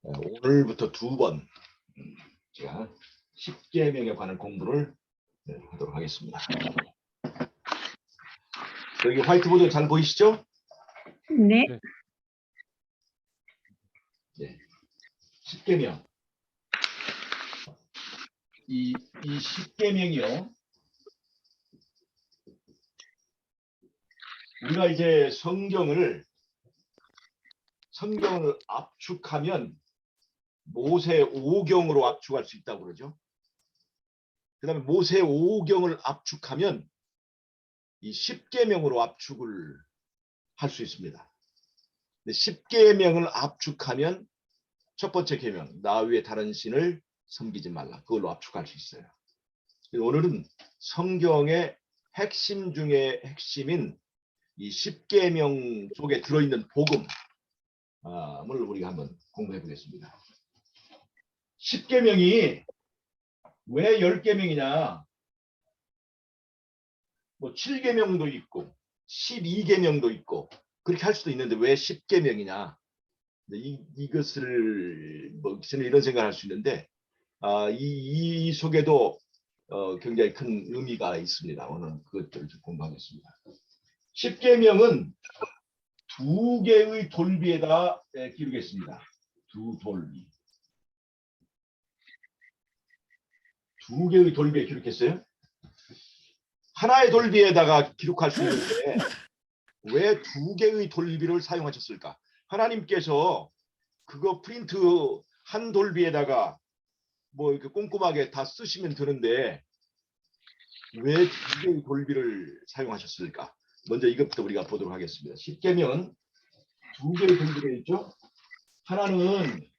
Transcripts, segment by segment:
오늘부터 2번 제가 10계명에 관한 공부를 하도록 하겠습니다. 여기 화이트보드 잘 보이시죠? 네. 네. 10계명. 이 10계명이요. 우리가 이제 성경을 압축하면 모세 5경으로 압축할 수 있다고 그러죠. 그 다음에 모세 5경을 압축하면 이 10계명으로 압축을 할 수 있습니다. 10계명을 압축하면 첫 번째 계명, 나 외에 다른 신을 섬기지 말라. 그걸로 압축할 수 있어요. 오늘은 성경의 핵심 중에 핵심인 이 10계명 속에 들어있는 복음을 우리가 한번 공부해 보겠습니다. 10계명이 왜 10계명이냐? 뭐 7계명도 있고 12계명도 있고 그렇게 할 수도 있는데 왜 10계명이냐? 이것을 뭐 저는 이런 생각을 할 수 있는데 이 속에도 굉장히 큰 의미가 있습니다. 오늘 그것들을 좀 공부하겠습니다. 10계명은 2개의 돌비에다 기록했습니다. 2돌비. 2개의 돌비에 기록했어요. 하나의 돌비에다가 기록할 수 있는데 왜 2개의 돌비를 사용하셨을까? 하나님께서 그거 프린트 한 돌비에다가 뭐 이렇게 꼼꼼하게 다 쓰시면 되는데 왜 2개의 돌비를 사용하셨을까? 먼저 이것부터 우리가 보도록 하겠습니다. 10계명은 2개의 돌비가 있죠. 하나는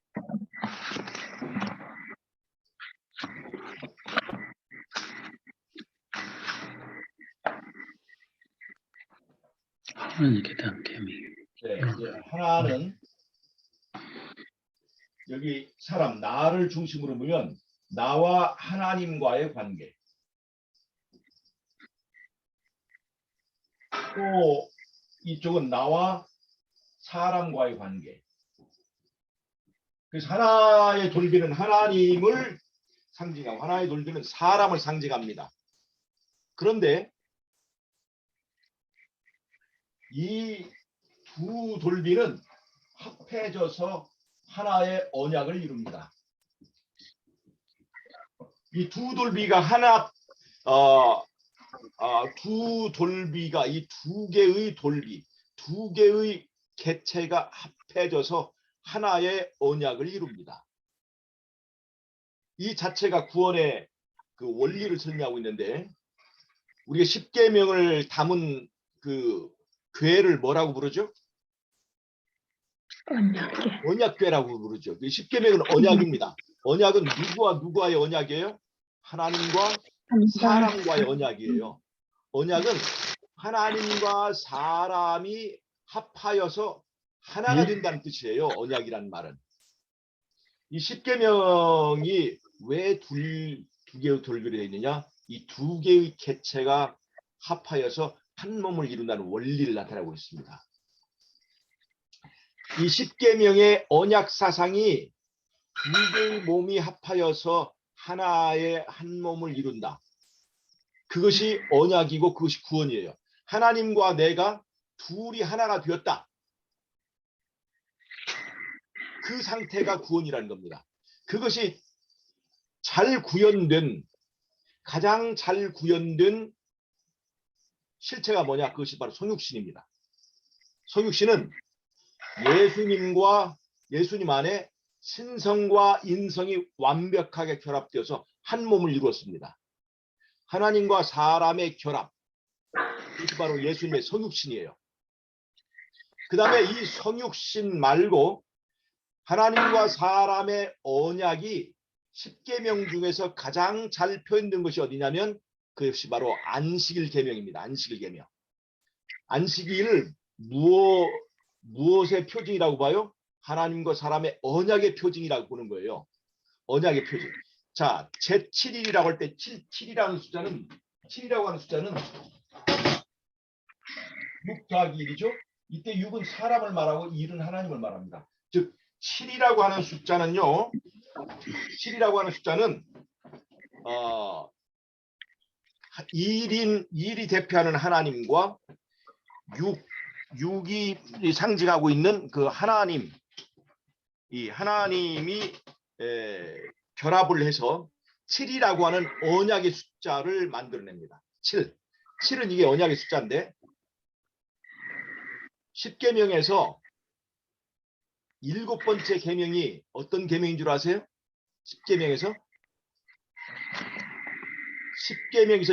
하나님께 대한 계명. 네, 하나는 여기 사람 나를 중심으로 보면 나와 하나님과의 관계. 또 이쪽은 나와 사람과의 관계. 그래서 하나의 돌비는 하나님을 상징하고 하나의 돌비는 사람을 상징합니다. 그런데 이 두 돌비는 합해져서 하나의 언약을 이룹니다. 이 두 돌비가 두 돌비가 이 2개의 돌비, 2개의 객체가 합해져서 하나의 언약을 이룹니다. 이 자체가 구원의 그 원리를 설명하고 있는데 우리가 10계명을 담은 그 궤를 뭐라고 부르죠? 언약궤라고 부르죠. 10계명은 언약입니다. 언약은 누구와 누구와의 언약이에요? 하나님과 사람과의 언약이에요. 언약은 하나님과 사람이 합하여서 하나가 된다는 뜻이에요. 언약이란 말은. 이 10계명이 왜 2개의 돌비로 되어 있느냐? 이 2개의 객체가 합하여서 한 몸을 이룬다는 원리를 나타내고 있습니다. 이 10계명의 언약 사상이 2개의 몸이 합하여서 하나의 한 몸을 이룬다. 그것이 언약이고 그것이 구원이에요. 하나님과 내가 둘이 하나가 되었다. 그 상태가 구원이라는 겁니다. 그것이 가장 잘 구현된 실체가 뭐냐? 그것이 바로 성육신입니다. 성육신은 예수님 안에 신성과 인성이 완벽하게 결합되어서 한 몸을 이루었습니다. 하나님과 사람의 결합, 그것이 바로 예수님의 성육신이에요. 그 다음에 이 성육신 말고 하나님과 사람의 언약이 10계명 중에서 가장 잘 표현된 것이 어디냐면 그것이 바로 안식일 계명입니다. 안식일 계명. 안식일을 무엇의 표징이라고 봐요? 하나님과 사람의 언약의 표징이라고 보는 거예요. 언약의 표징. 자, 제7일이라고 할 때 7이라고 하는 숫자는 6 더하기 1이죠. 이때 6은 사람을 말하고 1은 하나님을 말합니다. 즉 7이라고 하는 숫자는요. 7이라고 하는 숫자는 1이 대표하는 하나님과 6이 상징하고 있는 그 하나님, 이 하나님이 결합을 해서 7이라고 하는 언약의 숫자를 만들어냅니다. 7은 이게 언약의 숫자인데 십계명에서 7번째 계명이 어떤 계명인 줄 아세요? 십계명에서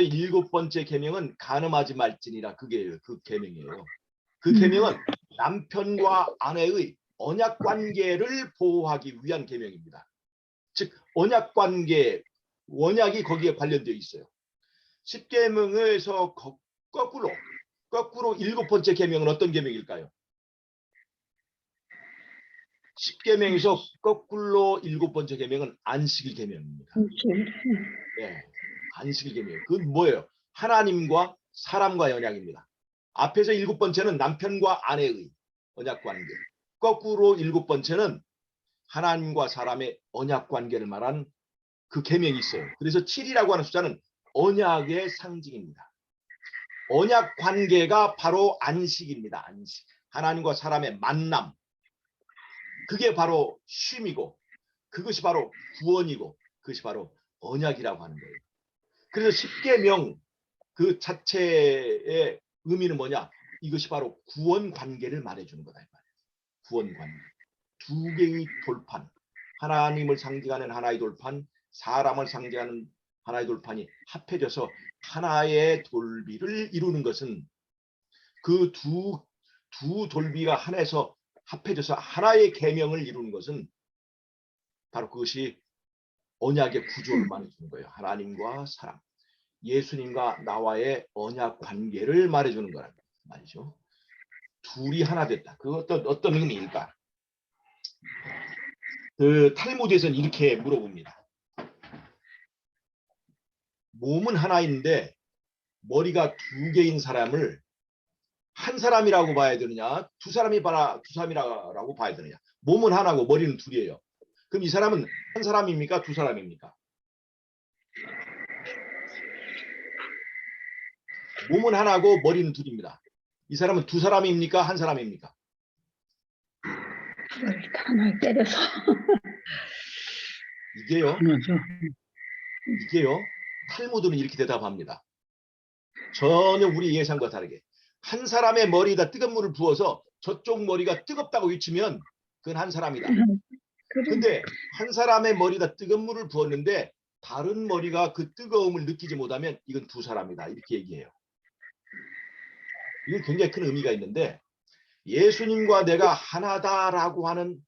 7번째 계명은 간음하지 말지니라. 그게 그 계명이에요. 그 계명은 남편과 아내의 언약 관계를 보호하기 위한 계명입니다. 즉 언약 관계, 언약이 거기에 관련되어 있어요. 십계명에서 거꾸로 7번째 계명은 어떤 계명일까요? 십계명에서 거꾸로 7번째 계명은 안식일 계명입니다. 네, 안식일 계명. 그건 뭐예요? 하나님과 사람과의 언약입니다. 앞에서 7번째는 남편과 아내의 언약 관계. 거꾸로 7번째는 하나님과 사람의 언약 관계를 말한 그 계명이 있어요. 그래서 7이라고 하는 숫자는 언약의 상징입니다. 언약 관계가 바로 안식입니다. 안식. 하나님과 사람의 만남. 그게 바로 쉼이고 그것이 바로 구원이고 그것이 바로 언약이라고 하는 거예요. 그래서 십계명 그 자체의 의미는 뭐냐? 이것이 바로 구원 관계를 말해주는 거다. 구원 관계. 두 개의 돌판. 하나님을 상징하는 하나의 돌판, 사람을 상징하는 하나의 돌판이 합해져서 하나의 돌비를 이루는 것은 그 두 돌비가 하나에서 합해져서 하나의 계명을 이루는 것은 바로 그것이 언약의 구조를 말해주는 거예요. 하나님과 사람, 예수님과 나와의 언약 관계를 말해주는 거란 말이죠. 둘이 하나 됐다. 그 어떤 의미일까? 그 탈무드에서는 이렇게 물어봅니다. 몸은 하나인데 머리가 두 개인 사람을 한 사람이라고 봐야 되느냐, 두 사람이라고 봐야 되느냐. 몸은 하나고 머리는 둘이에요. 그럼 이 사람은 한 사람입니까? 두 사람입니까? 몸은 하나고 머리는 둘입니다. 이 사람은 두 사람입니까? 한 사람입니까? 하나 때려서. 이게요. 탈무드는 이렇게 대답합니다. 전혀 우리 예상과 다르게. 한 사람의 머리에다 뜨거운 물을 부어서 저쪽 머리가 뜨겁다고 외치면 그건 한 사람이다. 근데 한 사람의 머리에다 뜨거운 물을 부었는데 다른 머리가 그 뜨거움을 느끼지 못하면 이건 두 사람이다. 이렇게 얘기해요. 이건 굉장히 큰 의미가 있는데 예수님과 내가 하나다라고 하는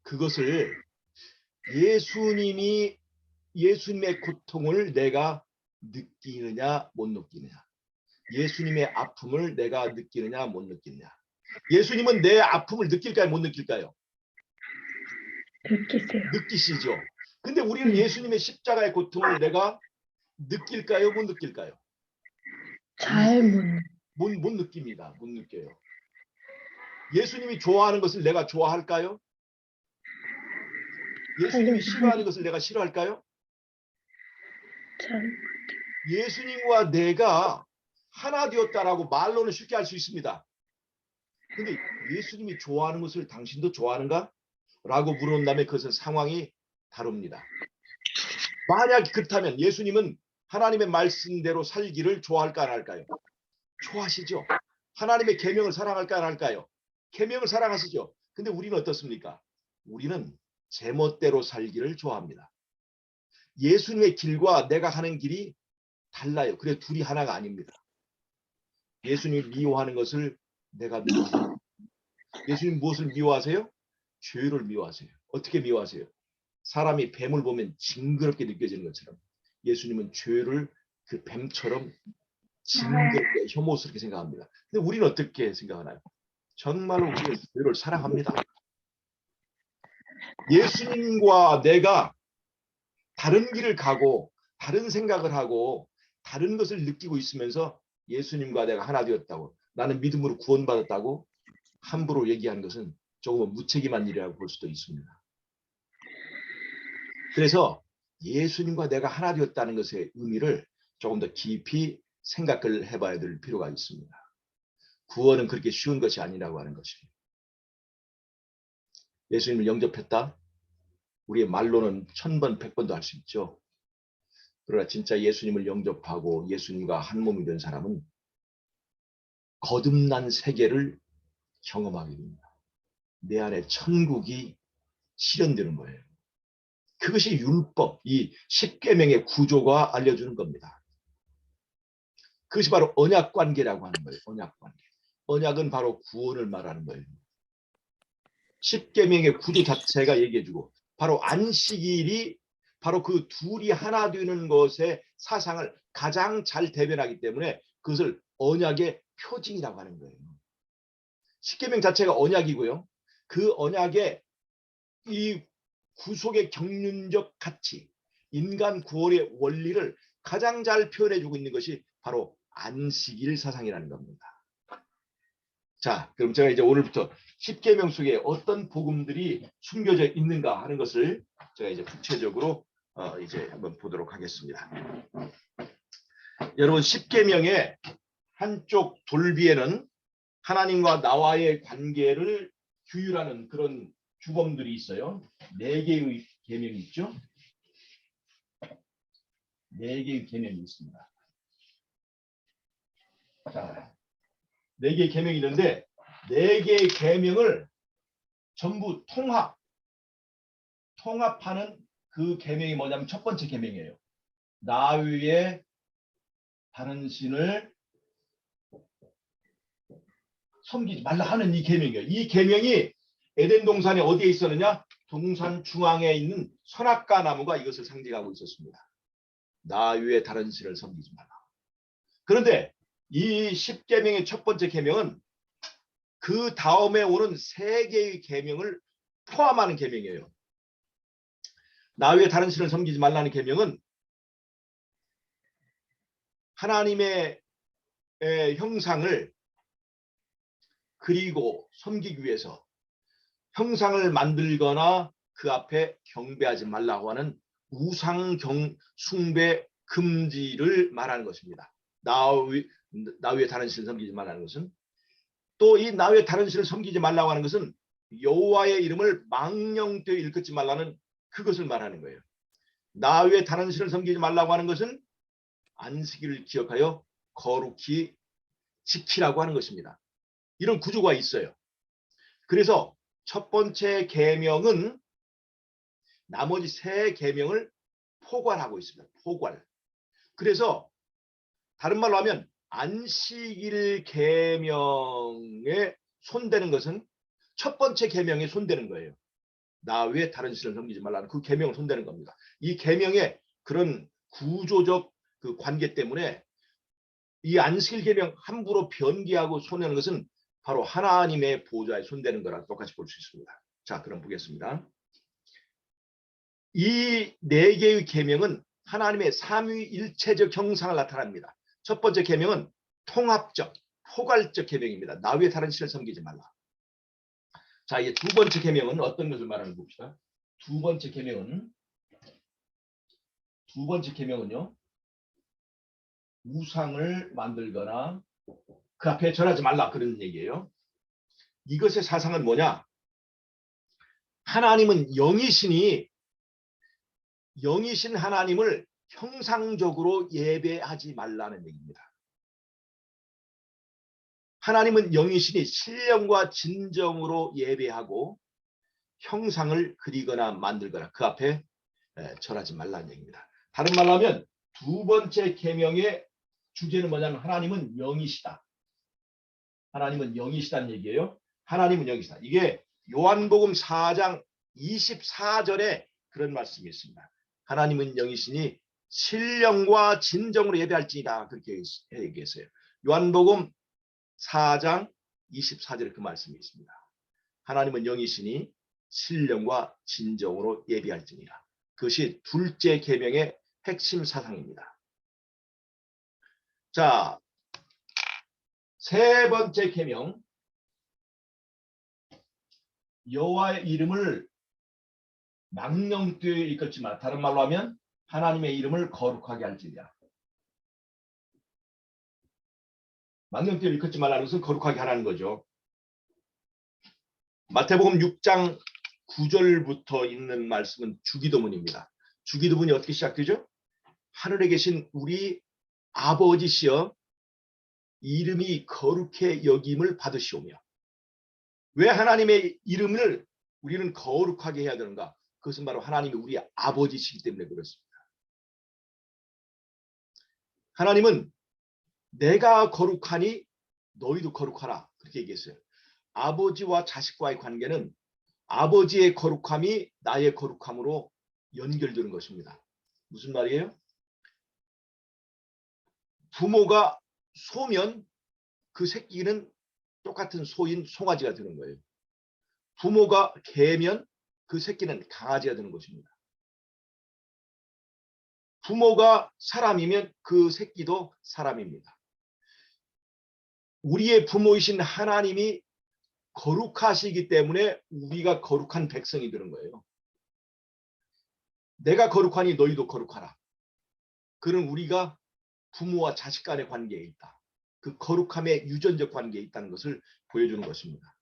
그것을 예수님의 고통을 내가 느끼느냐 못 느끼느냐, 예수님의 아픔을 내가 느끼느냐 못 느끼느냐. 예수님은 내 아픔을 느낄까요 못 느낄까요? 느끼시죠. 근데 우리는 예수님의 십자가의 고통을 내가 느낄까요 못 느낄까요? 잘 못 느낍니다. 못 느껴요. 예수님이 좋아하는 것을 내가 좋아할까요? 예수님이 싫어하는 것을 내가 싫어할까요? 예수님과 내가 하나 되었다라고 말로는 쉽게 할 수 있습니다. 근데 예수님이 좋아하는 것을 당신도 좋아하는가? 라고 물어본다면 그것은 상황이 다릅니다. 만약 그렇다면 예수님은 하나님의 말씀대로 살기를 좋아할까 안 할까요? 좋아하시죠. 하나님의 계명을 사랑할까 안 할까요? 계명을 사랑하시죠. 근데 우리는 어떻습니까? 우리는 제멋대로 살기를 좋아합니다. 예수님의 길과 내가 하는 길이 달라요. 그래 둘이 하나가 아닙니다. 예수님이 미워하는 것을 내가 미워합니다. 예수님 무엇을 미워하세요? 죄를 미워하세요. 어떻게 미워하세요? 사람이 뱀을 보면 징그럽게 느껴지는 것처럼 예수님은 죄를 그 뱀처럼 징그럽게 혐오스럽게 생각합니다. 근데 우리는 어떻게 생각하나요? 정말로 우리는 죄를 사랑합니다. 예수님과 내가 다른 길을 가고 다른 생각을 하고 다른 것을 느끼고 있으면서 예수님과 내가 하나 되었다고. 나는 믿음으로 구원받았다고 함부로 얘기하는 것은 조금은 무책임한 일이라고 볼 수도 있습니다. 그래서 예수님과 내가 하나 되었다는 것의 의미를 조금 더 깊이 생각을 해봐야 될 필요가 있습니다. 구원은 그렇게 쉬운 것이 아니라고 하는 것이에요. 예수님을 영접했다? 우리의 말로는 1000번, 100번도 할 수 있죠. 그러나 진짜 예수님을 영접하고 예수님과 한 몸이 된 사람은 거듭난 세계를 경험하게 됩니다. 내 안에 천국이 실현되는 거예요. 그것이 율법, 이 십계명의 구조가 알려주는 겁니다. 그것이 바로 언약관계라고 하는 거예요. 언약관계. 언약은 바로 구원을 말하는 거예요. 십계명의 구조 자체가 얘기해주고 바로 안식일이 바로 그 둘이 하나 되는 것의 사상을 가장 잘 대변하기 때문에 그것을 언약의 표징이라고 하는 거예요. 십계명 자체가 언약이고요. 그 언약의 이 구속의 경륜적 가치, 인간 구원의 원리를 가장 잘 표현해주고 있는 것이 바로 안식일 사상이라는 겁니다. 자, 그럼 제가 이제 오늘부터 십계명 속에 어떤 복음들이 숨겨져 있는가 하는 것을 제가 이제 구체적으로 이제 한번 보도록 하겠습니다. 여러분, 십계명의 한쪽 돌비에는 하나님과 나와의 관계를 규율하는 그런 규범들이 있어요. 4개의 계명이 있죠. 4개의 계명이 있습니다. 자, 4개의 계명이 있는데 4개의 계명을 전부 통합하는 그 계명이 뭐냐면 첫 번째 계명이에요. 나 외에 다른 신을 섬기지 말라 하는 이 계명이에요. 이 계명이 에덴 동산에 어디에 있었느냐? 동산 중앙에 있는 선악과 나무가 이것을 상징하고 있었습니다. 나 외에 다른 신을 섬기지 말라. 그런데 이 십계명의 첫 번째 계명은 그 다음에 오는 3개의 계명을 포함하는 계명이에요. 나 외에 다른 신을 섬기지 말라는 계명은 하나님의 형상을 그리고 섬기기 위해서 형상을 만들거나 그 앞에 경배하지 말라고 하는 우상 숭배 금지를 말하는 것입니다. 나 외에 다른 신을 섬기지 말라는 것은 또 이 나 외에 다른 신을 섬기지 말라고 하는 것은 여호와의 이름을 망령되어 일컫지 말라는 그것을 말하는 거예요. 나 외에 다른 신을 섬기지 말라고 하는 것은 안식일을 기억하여 거룩히 지키라고 하는 것입니다. 이런 구조가 있어요. 그래서 첫 번째 계명은 나머지 3 계명을 포괄하고 있습니다. 포괄. 그래서 다른 말로 하면 안식일 계명에 손대는 것은 첫 번째 계명에 손대는 거예요. 나 외에 다른 신을 섬기지 말라는 그 계명을 손대는 겁니다. 이 계명의 그런 구조적 그 관계 때문에 이 안식일 계명 함부로 변기하고 손대는 것은 바로 하나님의 보좌에 손대는 거랑 똑같이 볼 수 있습니다. 자, 그럼 보겠습니다. 이 4개의 계명은 하나님의 삼위일체적 형상을 나타납니다. 첫 번째 계명은 통합적, 포괄적 계명입니다. 나 외에 다른 신을 섬기지 말라. 자, 이제 두 번째 계명은 어떤 것을 말하는지 봅시다. 두 번째 계명은요. 우상을 만들거나 그 앞에 절하지 말라 그런 얘기예요. 이것의 사상은 뭐냐? 하나님은 영이시니 영이신 하나님을 형상적으로 예배하지 말라는 얘기입니다. 하나님은 영이시니 신령과 진정으로 예배하고 형상을 그리거나 만들거나 그 앞에 절하지 말라는 얘기입니다. 다른 말로 하면 두 번째 계명의 주제는 뭐냐면 하나님은 영이시다. 하나님은 영이시다는 얘기예요. 하나님은 영이시다. 이게 요한복음 4장 24절에 그런 말씀이 있습니다. 하나님은 영이시니 신령과 진정으로 예배할지니라 그렇게 얘기했어요. 요한복음 4장 24절에 그 말씀이 있습니다. 하나님은 영이시니 신령과 진정으로 예배할지니라. 그것이 둘째 계명의 핵심 사상입니다. 자, 세 번째 계명, 여호와의 이름을 망령되어 일컫지마. 다른 말로 하면 하나님의 이름을 거룩하게 할지니라. 망령되어 일컫지 말라는 것은 거룩하게 하라는 거죠. 마태복음 6장 9절부터 있는 말씀은 주기도문입니다. 주기도문이 어떻게 시작되죠? 하늘에 계신 우리 아버지시여 이름이 거룩해 여김을 받으시오며. 왜 하나님의 이름을 우리는 거룩하게 해야 되는가? 그것은 바로 하나님이 우리 아버지시기 때문에 그렇습니다. 하나님은 내가 거룩하니 너희도 거룩하라 그렇게 얘기했어요. 아버지와 자식과의 관계는 아버지의 거룩함이 나의 거룩함으로 연결되는 것입니다. 무슨 말이에요? 부모가 소면 그 새끼는 똑같은 소인 송아지가 되는 거예요. 부모가 개면 그 새끼는 강아지가 되는 것입니다. 부모가 사람이면 그 새끼도 사람입니다. 우리의 부모이신 하나님이 거룩하시기 때문에 우리가 거룩한 백성이 되는 거예요. 내가 거룩하니 너희도 거룩하라. 그는 우리가 부모와 자식 간의 관계에 있다. 그 거룩함의 유전적 관계에 있다는 것을 보여주는 것입니다.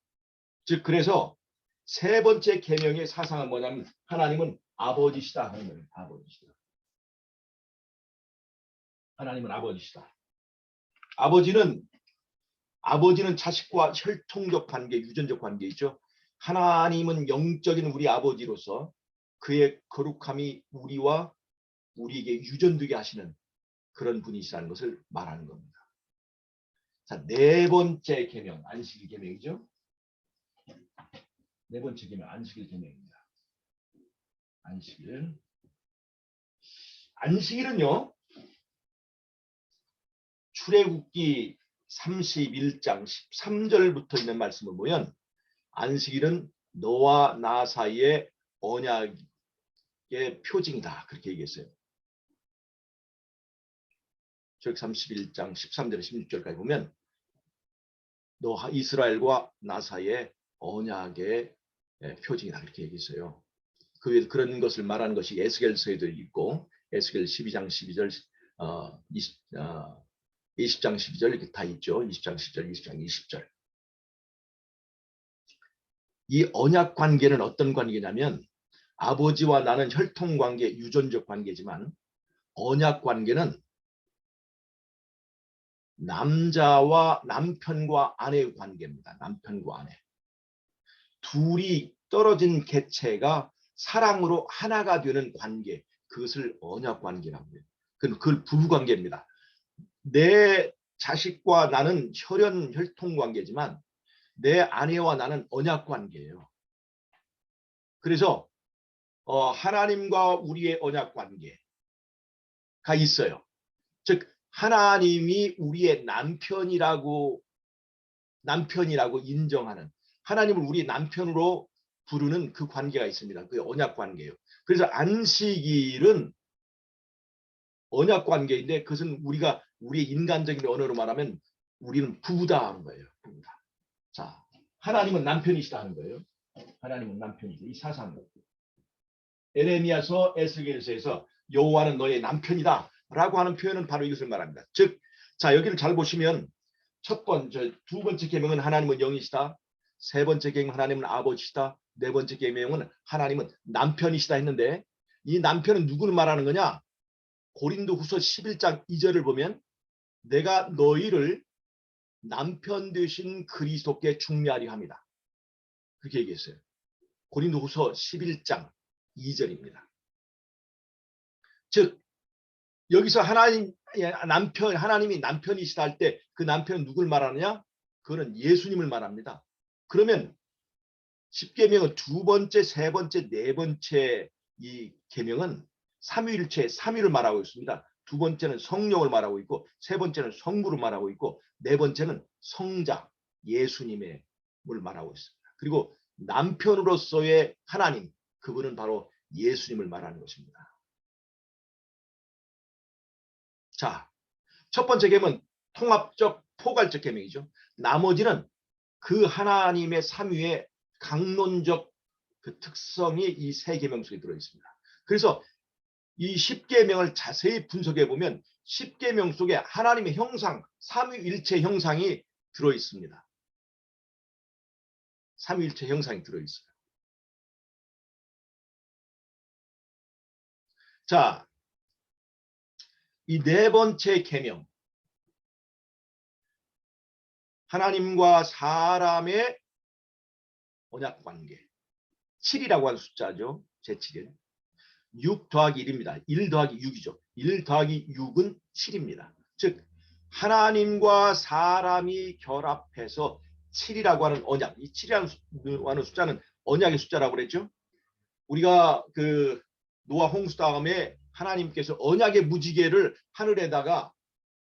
즉 그래서 세 번째 계명의 사상은 뭐냐면 하나님은 아버지시다 하는 거예요. 아버지시다. 하나님은 아버지시다. 아버지는 자식과 혈통적 관계, 유전적 관계 있죠. 하나님은 영적인 우리 아버지로서 그의 거룩함이 우리와 우리에게 유전되게 하시는 그런 분이시라는 것을 말하는 겁니다. 자, 네 번째 계명, 안식일 계명이죠. 네 번째 계명, 안식일 계명입니다. 안식일은요. 출애굽기 31장 13절부터 있는 말씀을 보면 안식일은 너와 나 사이의 언약의 표징이다. 그렇게 얘기했어요. 출애굽기 31장 13절 16절까지 보면 너 이스라엘과 나 사이의 언약의 표징이다. 그렇게 얘기했어요. 그런 것을 말하는 것이 에스겔서에도 있고 에스겔 12장 12절 20장 12절 이렇게 다 있죠. 20장 10절 20장 20절. 이 언약 관계는 어떤 관계냐면 아버지와 나는 혈통 관계, 유전적 관계지만 언약 관계는 남편과 아내의 관계입니다. 남편과 아내. 둘이 떨어진 객체가 사랑으로 하나가 되는 관계, 그것을 언약 관계라고 해요. 그걸 부부관계입니다. 내 자식과 나는 혈통 관계지만 내 아내와 나는 언약 관계예요. 그래서 하나님과 우리의 언약 관계가 있어요. 즉 하나님이 우리의 남편이라고 인정하는, 하나님을 우리의 남편으로 부르는 그 관계가 있습니다. 그게 언약 관계예요. 그래서 안식일은 언약 관계인데 그것은 우리의 인간적인 언어로 말하면 우리는 부부다 하는 거예요. 부부다. 자, 하나님은 남편이시다 하는 거예요. 하나님은 남편이다. 이 사상은 에레미야서 에스겔서에서 여호와는 너의 남편이다 라고 하는 표현은 바로 이것을 말합니다. 즉, 자 여기를 잘 보시면 두 번째 계명은 하나님은 영이시다. 세 번째 계명은 하나님은 아버지시다. 네 번째 계명은 하나님은 남편이시다 했는데 이 남편은 누구를 말하는 거냐? 고린도후서 11장 2절을 보면 내가 너희를 남편 되신 그리스도께 중매하려 합니다. 그렇게 얘기했어요. 고린도후서 11장 2절입니다. 즉 여기서 하나님이 남편이시다 할 때 그 남편은 누굴 말하느냐? 그거는 예수님을 말합니다. 그러면 10계명은 두 번째, 세 번째, 네 번째 이 계명은 삼위일체, 삼위를 말하고 있습니다. 두 번째는 성령을 말하고 있고 세 번째는 성부를 말하고 있고 네 번째는 성자 예수님을 말하고 있습니다. 그리고 남편으로서의 하나님, 그분은 바로 예수님을 말하는 것입니다. 자, 첫 번째 계명은 통합적 포괄적 계명이죠. 나머지는 그 하나님의 삼위의 강론적 그 특성이 이 세 계명 속에 들어 있습니다. 그래서 이 10계명을 자세히 분석해 보면 10계명 속에 하나님의 형상, 삼위일체 형상이 들어 있습니다. 삼위일체 형상이 들어 있어요. 자, 이 네 번째 계명, 하나님과 사람의 언약 관계. 7이라고 하는 숫자죠. 제7일. 6 더하기 1입니다. 1 더하기 6이죠. 1 더하기 6은 7입니다. 즉 하나님과 사람이 결합해서 7이라고 하는 언약. 이 7이라고 하는 숫자는 언약의 숫자라고 그랬죠. 우리가 그 노아 홍수 다음에 하나님께서 언약의 무지개를 하늘에다가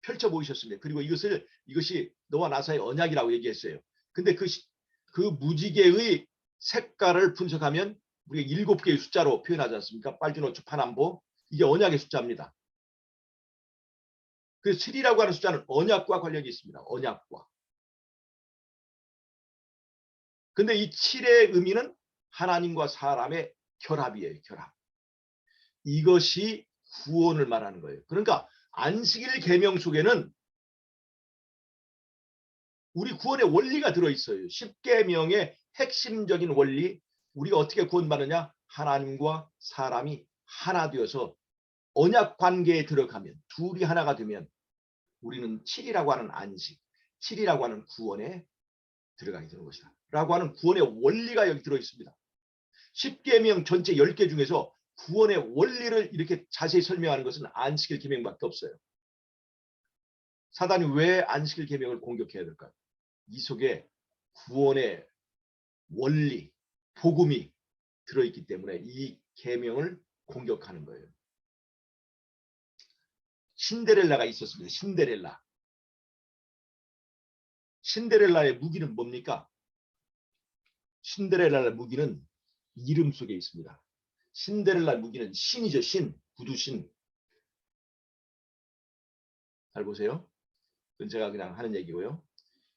펼쳐 보이셨습니다. 그리고 이것이 너와 나 사이의 언약이라고 얘기했어요. 근데 그 무지개의 색깔을 분석하면 우리가 7개의 숫자로 표현하지 않습니까? 빨주노초 파남보. 이게 언약의 숫자입니다. 그래서 7이라고 하는 숫자는 언약과 관련이 있습니다. 언약과. 근데 이 7의 의미는 하나님과 사람의 결합이에요. 결합. 이것이 구원을 말하는 거예요. 그러니까 안식일 계명 속에는 우리 구원의 원리가 들어있어요. 10계명의 핵심적인 원리, 우리가 어떻게 구원받느냐? 하나님과 사람이 하나 되어서 언약 관계에 들어가면, 둘이 하나가 되면 우리는 7이라고 하는 안식, 7이라고 하는 구원에 들어가게 되는 것이다 라고 하는 구원의 원리가 여기 들어있습니다. 10계명 전체 10개 중에서 구원의 원리를 이렇게 자세히 설명하는 것은 안식일 계명밖에 없어요. 사단이 왜 안식일 계명을 공격해야 될까요? 이 속에 구원의 원리, 복음이 들어있기 때문에 이 계명을 공격하는 거예요. 신데렐라가 있었습니다. 신데렐라. 신데렐라의 무기는 뭡니까? 신데렐라의 무기는 이름 속에 있습니다. 신데렐라 무기는 신이죠. 신, 구두신. 잘 보세요. 그건 제가 그냥 하는 얘기고요.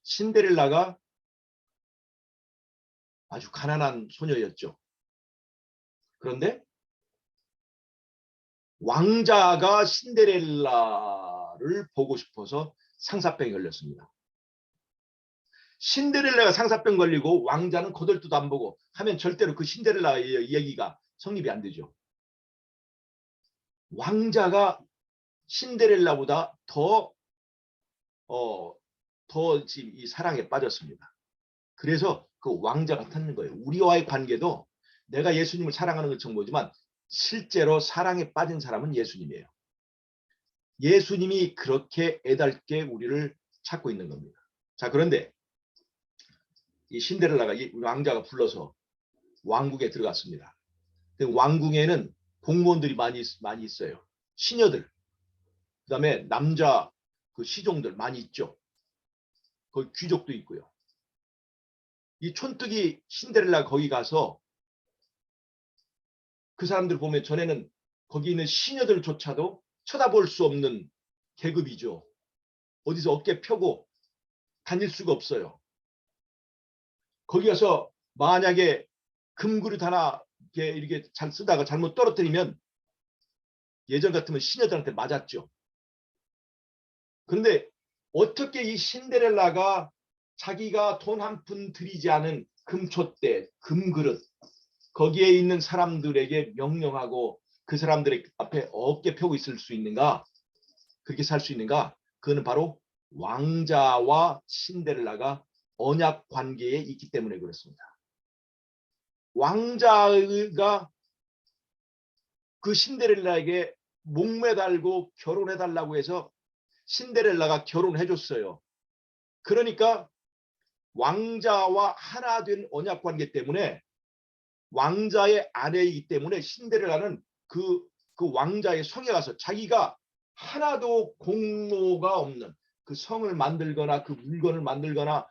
신데렐라가 아주 가난한 소녀였죠. 그런데 왕자가 신데렐라를 보고 싶어서 상사병이 걸렸습니다. 신데렐라가 상사병 걸리고 왕자는 거들떠도 안 보고 하면 절대로 그 신데렐라의 얘기가 성립이 안 되죠. 왕자가 신데렐라보다 더 지금 이 사랑에 빠졌습니다. 그래서 그 왕자가 찾는 거예요. 우리와의 관계도 내가 예수님을 사랑하는 것처럼 보지만 실제로 사랑에 빠진 사람은 예수님이에요. 예수님이 그렇게 애달게 우리를 찾고 있는 겁니다. 자, 그런데 이 신데렐라가 이 왕자가 불러서 왕궁에 들어갔습니다. 왕궁에는 공무원들이 많이 있어요. 시녀들, 그다음에 남자 그 시종들 많이 있죠. 거기 귀족도 있고요. 이 촌뜨기 신데렐라가 거기 가서 그 사람들 보면 전에는 거기 있는 시녀들조차도 쳐다볼 수 없는 계급이죠. 어디서 어깨 펴고 다닐 수가 없어요. 거기 가서 만약에 금그릇 하나 이렇게 잘 쓰다가 잘못 떨어뜨리면 예전 같으면 시녀들한테 맞았죠. 그런데 어떻게 이 신데렐라가 자기가 돈 한 푼 들이지 않은 금촛대, 금그릇 거기에 있는 사람들에게 명령하고 그 사람들의 앞에 어깨 펴고 있을 수 있는가? 그렇게 살 수 있는가? 그거는 바로 왕자와 신데렐라가 언약 관계에 있기 때문에 그렇습니다. 왕자가 그 신데렐라에게 목매달고 결혼해달라고 해서 신데렐라가 결혼해줬어요. 그러니까 왕자와 하나 된 언약 관계 때문에 왕자의 아내이기 때문에 신데렐라는 그 왕자의 성에 가서 자기가 하나도 공로가 없는 그 성을 만들거나 그 물건을 만들거나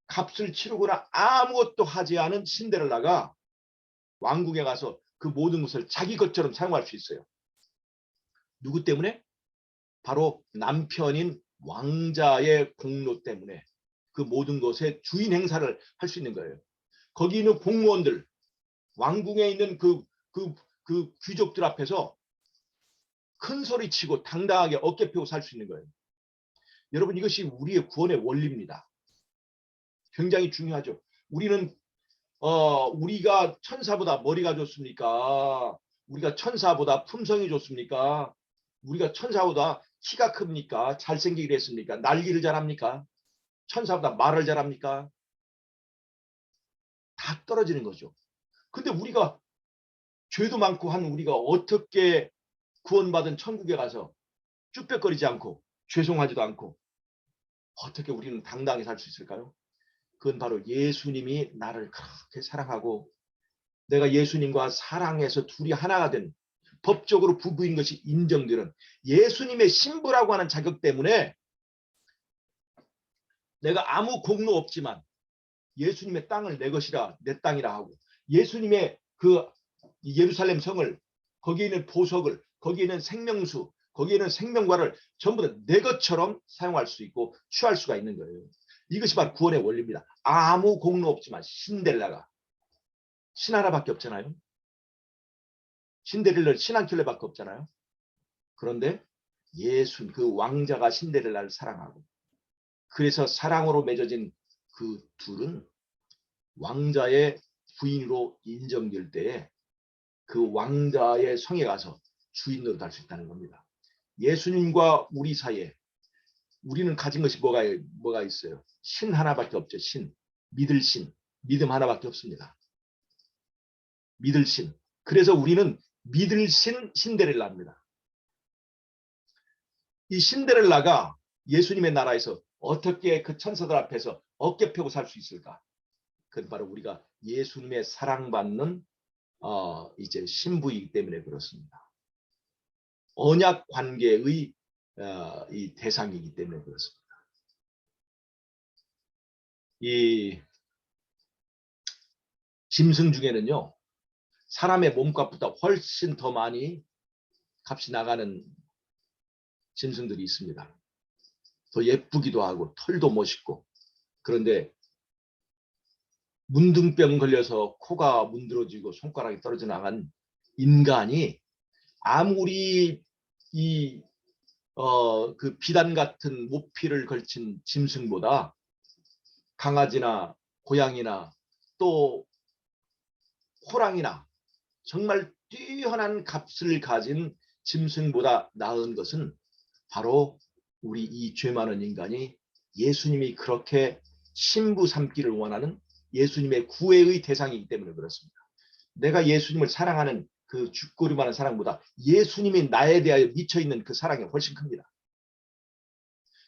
값을 치르거나 아무것도 하지 않은 신데렐라가 왕궁에 가서 그 모든 것을 자기 것처럼 사용할 수 있어요. 누구 때문에? 바로 남편인 왕자의 공로 때문에 그 모든 것의 주인 행사를 할 수 있는 거예요. 거기 있는 공무원들, 왕궁에 있는 그 귀족들 앞에서 큰 소리 치고 당당하게 어깨 펴고 살 수 있는 거예요. 여러분, 이것이 우리의 구원의 원리입니다. 굉장히 중요하죠. 우리가 천사보다 머리가 좋습니까? 우리가 천사보다 품성이 좋습니까? 우리가 천사보다 키가 큽니까? 잘생기게 됐습니까? 날기를 잘합니까? 천사보다 말을 잘합니까? 다 떨어지는 거죠. 근데 우리가 죄도 많고 한 우리가 어떻게 구원받은 천국에 가서 쭈뼛거리지 않고 죄송하지도 않고 어떻게 우리는 당당히 살 수 있을까요? 그건 바로 예수님이 나를 그렇게 사랑하고 내가 예수님과 사랑해서 둘이 하나가 된, 법적으로 부부인 것이 인정되는 예수님의 신부라고 하는 자격 때문에 내가 아무 공로 없지만 예수님의 땅을 내 것이라, 내 땅이라 하고, 예수님의 그 예루살렘 성을, 거기에 있는 보석을, 거기에 있는 생명수, 거기에 있는 생명과를 전부 다 내 것처럼 사용할 수 있고 취할 수가 있는 거예요. 이것이 바로 구원의 원리입니다. 아무 공로 없지만 신데렐라가 신 하나밖에 없잖아요. 신데렐라 신 한 켤레밖에 없잖아요. 그런데 예수 그 왕자가 신데렐라를 사랑하고, 그래서 사랑으로 맺어진 그 둘은 왕자의 부인으로 인정될 때에 그 왕자의 성에 가서 주인 노릇할 수 있다는 겁니다. 예수님과 우리 사이에 우리는 가진 것이 뭐가 있어요? 신 하나밖에 없죠. 신, 믿을 신, 믿음 하나밖에 없습니다. 믿을 신. 그래서 우리는 믿을 신 신데렐라입니다. 이 신데렐라가 예수님의 나라에서 어떻게 그 천사들 앞에서 어깨 펴고 살 수 있을까? 그건 바로 우리가 예수님의 사랑받는 이제 신부이기 때문에 그렇습니다. 언약 관계의 이 대상이기 때문에 그렇습니다. 이 짐승 중에는요, 사람의 몸값보다 훨씬 더 많이 값이 나가는 짐승들이 있습니다. 더 예쁘기도 하고 털도 멋있고. 그런데 문둥병 걸려서 코가 문드러지고 손가락이 떨어져 나간 인간이 아무리 그 비단 같은 모피를 걸친 짐승보다 강아지나 고양이나 또 호랑이나 정말 뛰어난 값을 가진 짐승보다 나은 것은 바로 우리 이 죄 많은 인간이 예수님이 그렇게 신부 삼기를 원하는 예수님의 구애의 대상이기 때문에 그렇습니다. 내가 예수님을 사랑하는 그 죽고리만한 사랑보다 예수님이 나에 대하여 미쳐있는 그 사랑이 훨씬 큽니다.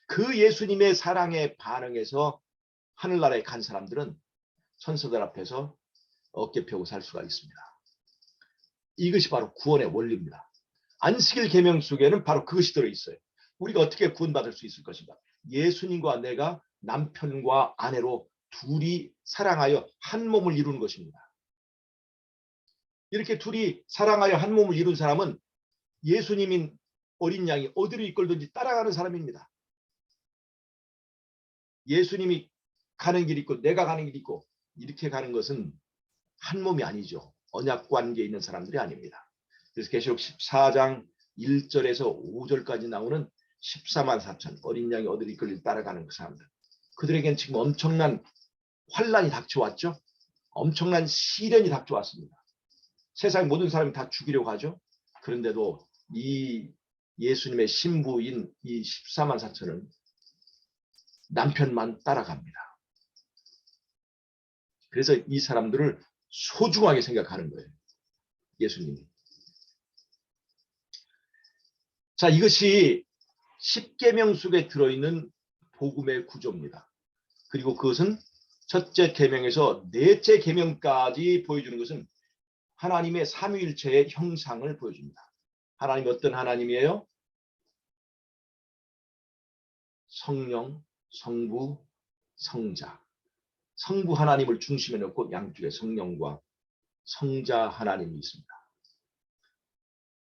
그 예수님의 사랑에 반응해서 하늘나라에 간 사람들은 천사들 앞에서 어깨 펴고 살 수가 있습니다. 이것이 바로 구원의 원리입니다. 안식일 계명 속에는 바로 그것이 들어있어요. 우리가 어떻게 구원받을 수 있을 것인가? 예수님과 내가 남편과 아내로 둘이 사랑하여 한 몸을 이루는 것입니다. 이렇게 둘이 사랑하여 한 몸을 이룬 사람은 예수님인 어린 양이 어디로 이끌든지 따라가는 사람입니다. 예수님이 가는 길이 있고 내가 가는 길이 있고 이렇게 가는 것은 한 몸이 아니죠. 언약 관계에 있는 사람들이 아닙니다. 그래서 계시록 14장 1절에서 5절까지 나오는 14만 4천 어린 양이 어디로 이끌리지 따라가는 그 사람들, 그들에겐 지금 엄청난 환란이 닥쳐왔죠. 엄청난 시련이 닥쳐왔습니다. 세상 모든 사람이 다 죽이려고 하죠. 그런데도 이 예수님의 신부인 이 14만 4천은 남편만 따라갑니다. 그래서 이 사람들을 소중하게 생각하는 거예요. 예수님이. 자, 이것이 십계명 속에 들어있는 복음의 구조입니다. 그리고 그것은 첫째 계명에서 넷째 계명까지 보여주는 것은 하나님의 삼위일체의 형상을 보여줍니다. 하나님이 어떤 하나님이에요? 성령, 성부, 성자. 성부 하나님을 중심에 놓고 양쪽에 성령과 성자 하나님이 있습니다.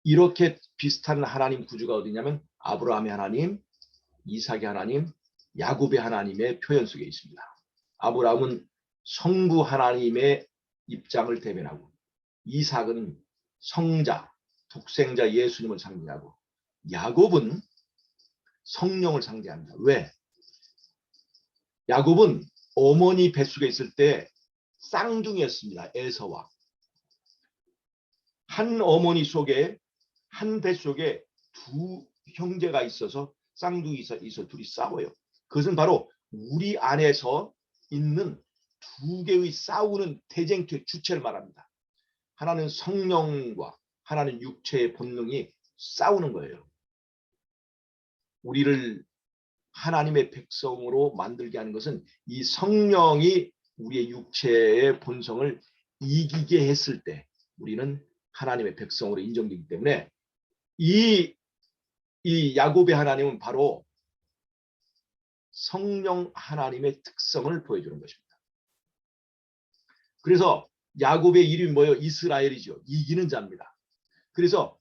이렇게 비슷한 하나님 구조가 어디냐면 아브라함의 하나님, 이삭의 하나님, 야곱의 하나님의 표현 속에 있습니다. 아브라함은 성부 하나님의 입장을 대변하고, 이삭은 성자, 독생자 예수님을 상징하고, 야곱은 성령을 상징합니다. 왜? 야곱은 어머니 뱃속에 있을 때 쌍둥이였습니다. 에서와. 한 어머니 속에, 한 뱃속에 두 형제가 있어서 쌍둥이 있어 둘이 싸워요. 그것은 바로 우리 안에서 있는 두 개의 싸우는 대쟁투의 주체를 말합니다. 하나는 성령과 하나는 육체의 본능이 싸우는 거예요. 우리를 하나님의 백성으로 만들게 하는 것은 이 성령이 우리의 육체의 본성을 이기게 했을 때 우리는 하나님의 백성으로 인정되기 때문에 이 야곱의 하나님은 바로 성령 하나님의 특성을 보여주는 것입니다. 그래서 야곱의 이름이 뭐예요? 이스라엘이죠. 이기는 자입니다. 그래서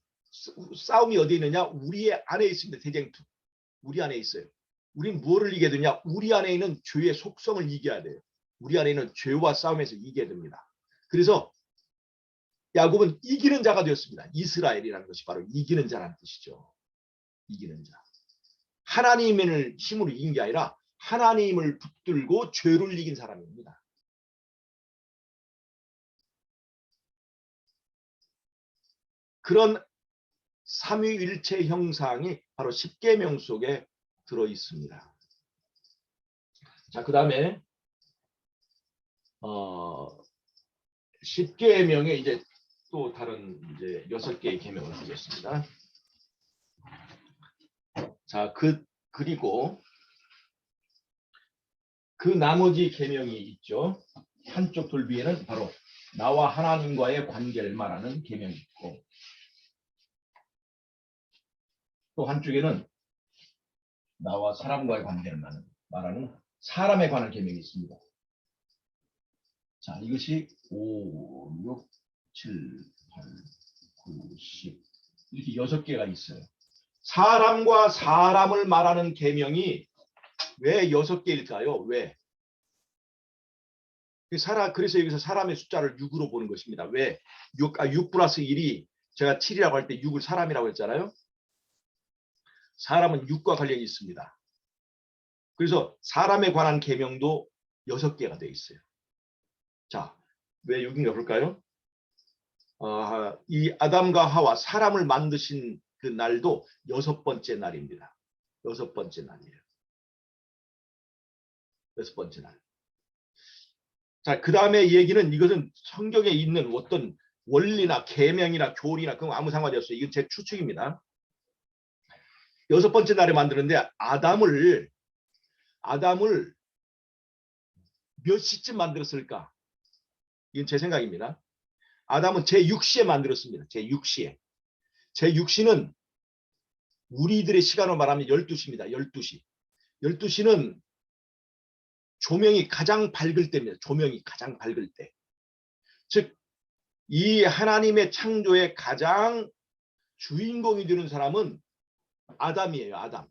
싸움이 어디에 있느냐? 우리 안에 있습니다. 대쟁투. 우리 안에 있어요. 우리는 무엇을 이겨야 되냐? 우리 안에 있는 죄의 속성을 이겨야 돼요. 우리 안에 있는 죄와 싸움에서 이겨야 됩니다. 그래서 야곱은 이기는 자가 되었습니다. 이스라엘이라는 것이 바로 이기는 자라는 뜻이죠. 이기는 자. 하나님의 힘으로 이긴 게 아니라 하나님을 붙들고 죄를 이긴 사람입니다. 그런 삼위일체 형상이 바로 십계명 속에 들어 있습니다. 자, 그 다음에 십계명에 이제 또 다른 이제 6개의 계명을 하겠습니다. 자, 그리고 그 나머지 계명이 있죠. 한쪽 돌비에는 바로 나와 하나님과의 관계를 말하는 계명이 있고, 또 한쪽에는 나와 사람과의 관계를 말하는 사람에 관한 계명이 있습니다. 자, 이것이 5, 6, 7, 8, 9, 10 이렇게 6개가 있어요. 사람과 사람을 말하는 계명이 왜 6개일까요? 왜? 그래서 여기서 사람의 숫자를 6으로 보는 것입니다. 왜? 6 플러스 1이 제가 7이라고 할 때 6을 사람이라고 했잖아요. 사람은 6과 관련이 있습니다. 그래서 사람에 관한 계명도 6개가 되어 있어요. 자, 왜 6인가 볼까요? 이 아담과 하와 사람을 만드신 그 날도 6번째 날입니다. 6번째 날이에요. 6번째 날. 자, 그 다음에 얘기는 이것은 성경에 있는 어떤 원리나 계명이나 교리나 그건 아무 상관이 없어요. 이건 제 추측입니다. 6번째 날에 만드는데 아담을 몇 시쯤 만들었을까? 이건 제 생각입니다. 아담은 제6시에 만들었습니다. 제6시에. 제6시는 우리들의 시간으로 말하면 12시입니다. 12시. 12시는 조명이 가장 밝을 때입니다. 조명이 가장 밝을 때. 즉, 이 하나님의 창조의 가장 주인공이 되는 사람은 아담이에요. 아담.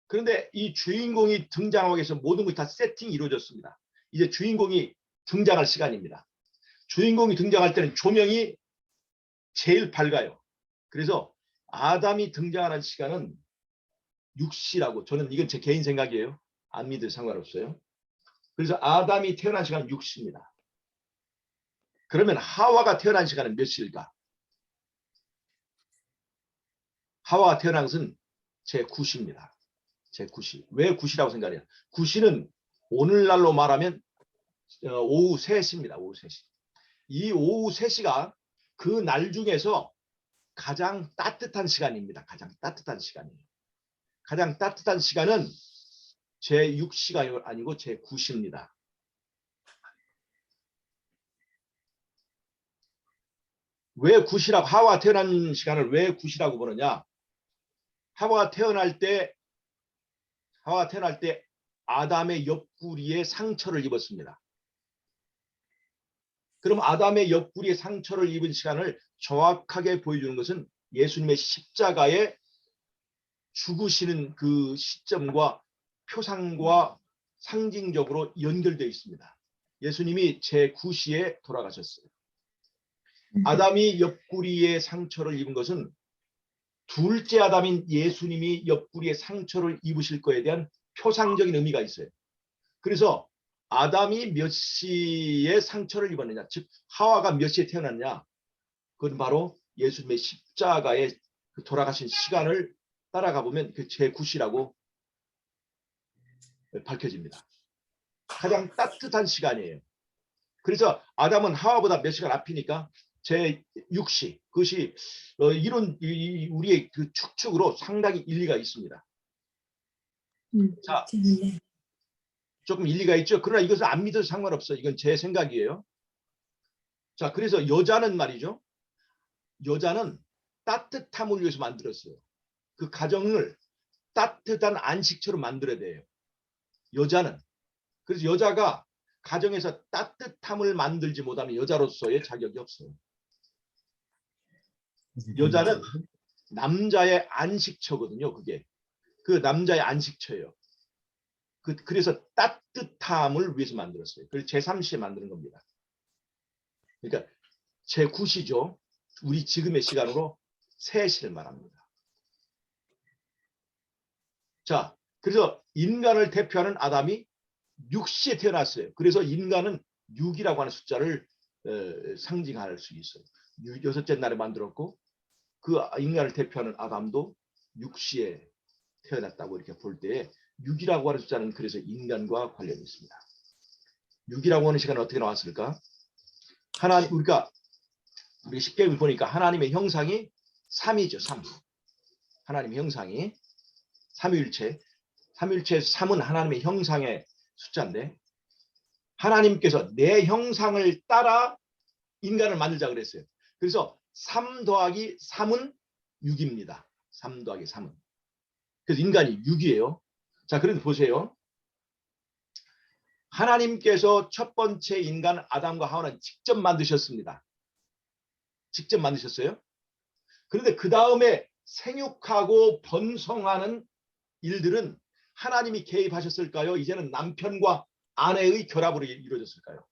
그런데 이 주인공이 등장하기 위해서 모든 것이 다 세팅이 이루어졌습니다. 이제 주인공이 등장할 시간입니다. 주인공이 등장할 때는 조명이 제일 밝아요. 그래서 아담이 등장하는 시간은 6시라고, 저는 이건 제 개인 생각이에요. 안 믿을 상관없어요. 그래서 아담이 태어난 시간은 6시입니다. 그러면 하와가 태어난 시간은 몇 시일까? 하와가 태어난 것은 제9시입니다. 제9시. 왜 9시라고 생각해요? 9시는 오늘날로 말하면 오후 3시입니다. 오후 3시. 이 오후 3시가 그 날 중에서 가장 따뜻한 시간입니다. 가장 따뜻한 시간이에요. 가장 따뜻한 시간은 제6시가 아니고 제9시입니다. 왜 9시라고, 하와 태어난 시간을 왜 9시라고 보느냐? 하와가 태어날 때 아담의 옆구리에 상처를 입었습니다. 그럼 아담의 옆구리에 상처를 입은 시간을 정확하게 보여주는 것은 예수님의 십자가의 죽으시는 그 시점과 표상과 상징적으로 연결되어 있습니다. 예수님이 제9시에 돌아가셨어요. 아담이 옆구리에 상처를 입은 것은 둘째 아담인 예수님이 옆구리에 상처를 입으실 거에 대한 표상적인 의미가 있어요. 그래서 아담이 몇 시에 상처를 입었느냐, 즉 하와가 몇 시에 태어났냐, 그건 바로 예수님의 십자가에 그 돌아가신 시간을 따라가 보면 그 제9시라고 밝혀집니다. 가장 따뜻한 시간이에요. 그래서 아담은 하와보다 몇 시간 앞이니까 제6시, 그것이 이런 우리의 그 축축으로 상당히 일리가 있습니다. 자, 조금 일리가 있죠. 그러나 이것을 안 믿어도 상관없어요. 이건 제 생각이에요. 자, 그래서 여자는 말이죠. 여자는 따뜻함을 위해서 만들었어요. 그 가정을 따뜻한 안식처로 만들어야 돼요. 여자는. 그래서 여자가 가정에서 따뜻함을 만들지 못하면 여자로서의 자격이 없어요. 여자는 남자의 안식처거든요. 그게. 그 남자의 안식처예요. 그래서 따뜻함을 위해서 만들었어요. 그래서 제3시에 만드는 겁니다. 그러니까 제9시죠. 우리 지금의 시간으로 3시를 말합니다. 자, 그래서 인간을 대표하는 아담이 6시에 태어났어요. 그래서 인간은 6이라고 하는 숫자를 상징할 수 있어요. 여섯째 날에 만들었고 그 인간을 대표하는 아담도 6시에 태어났다고 이렇게 볼 때 6이라고 하는 숫자는 그래서 인간과 관련이 있습니다. 6이라고 하는 시간은 어떻게 나왔을까? 우리가 쉽게 보니까 하나님의 형상이 3이죠. 3. 하나님의 형상이 삼위일체. 삼위일체에서 3은 하나님의 형상의 숫자인데 하나님께서 내 형상을 따라 인간을 만들자 그랬어요. 그래서 3 더하기 3은 6입니다. 3 더하기 3은. 그래서 인간이 6이에요. 자, 그런데 보세요. 하나님께서 첫 번째 인간 아담과 하와는 직접 만드셨습니다. 직접 만드셨어요. 그런데 그 다음에 생육하고 번성하는 일들은 하나님이 개입하셨을까요? 이제는 남편과 아내의 결합으로 이루어졌을까요?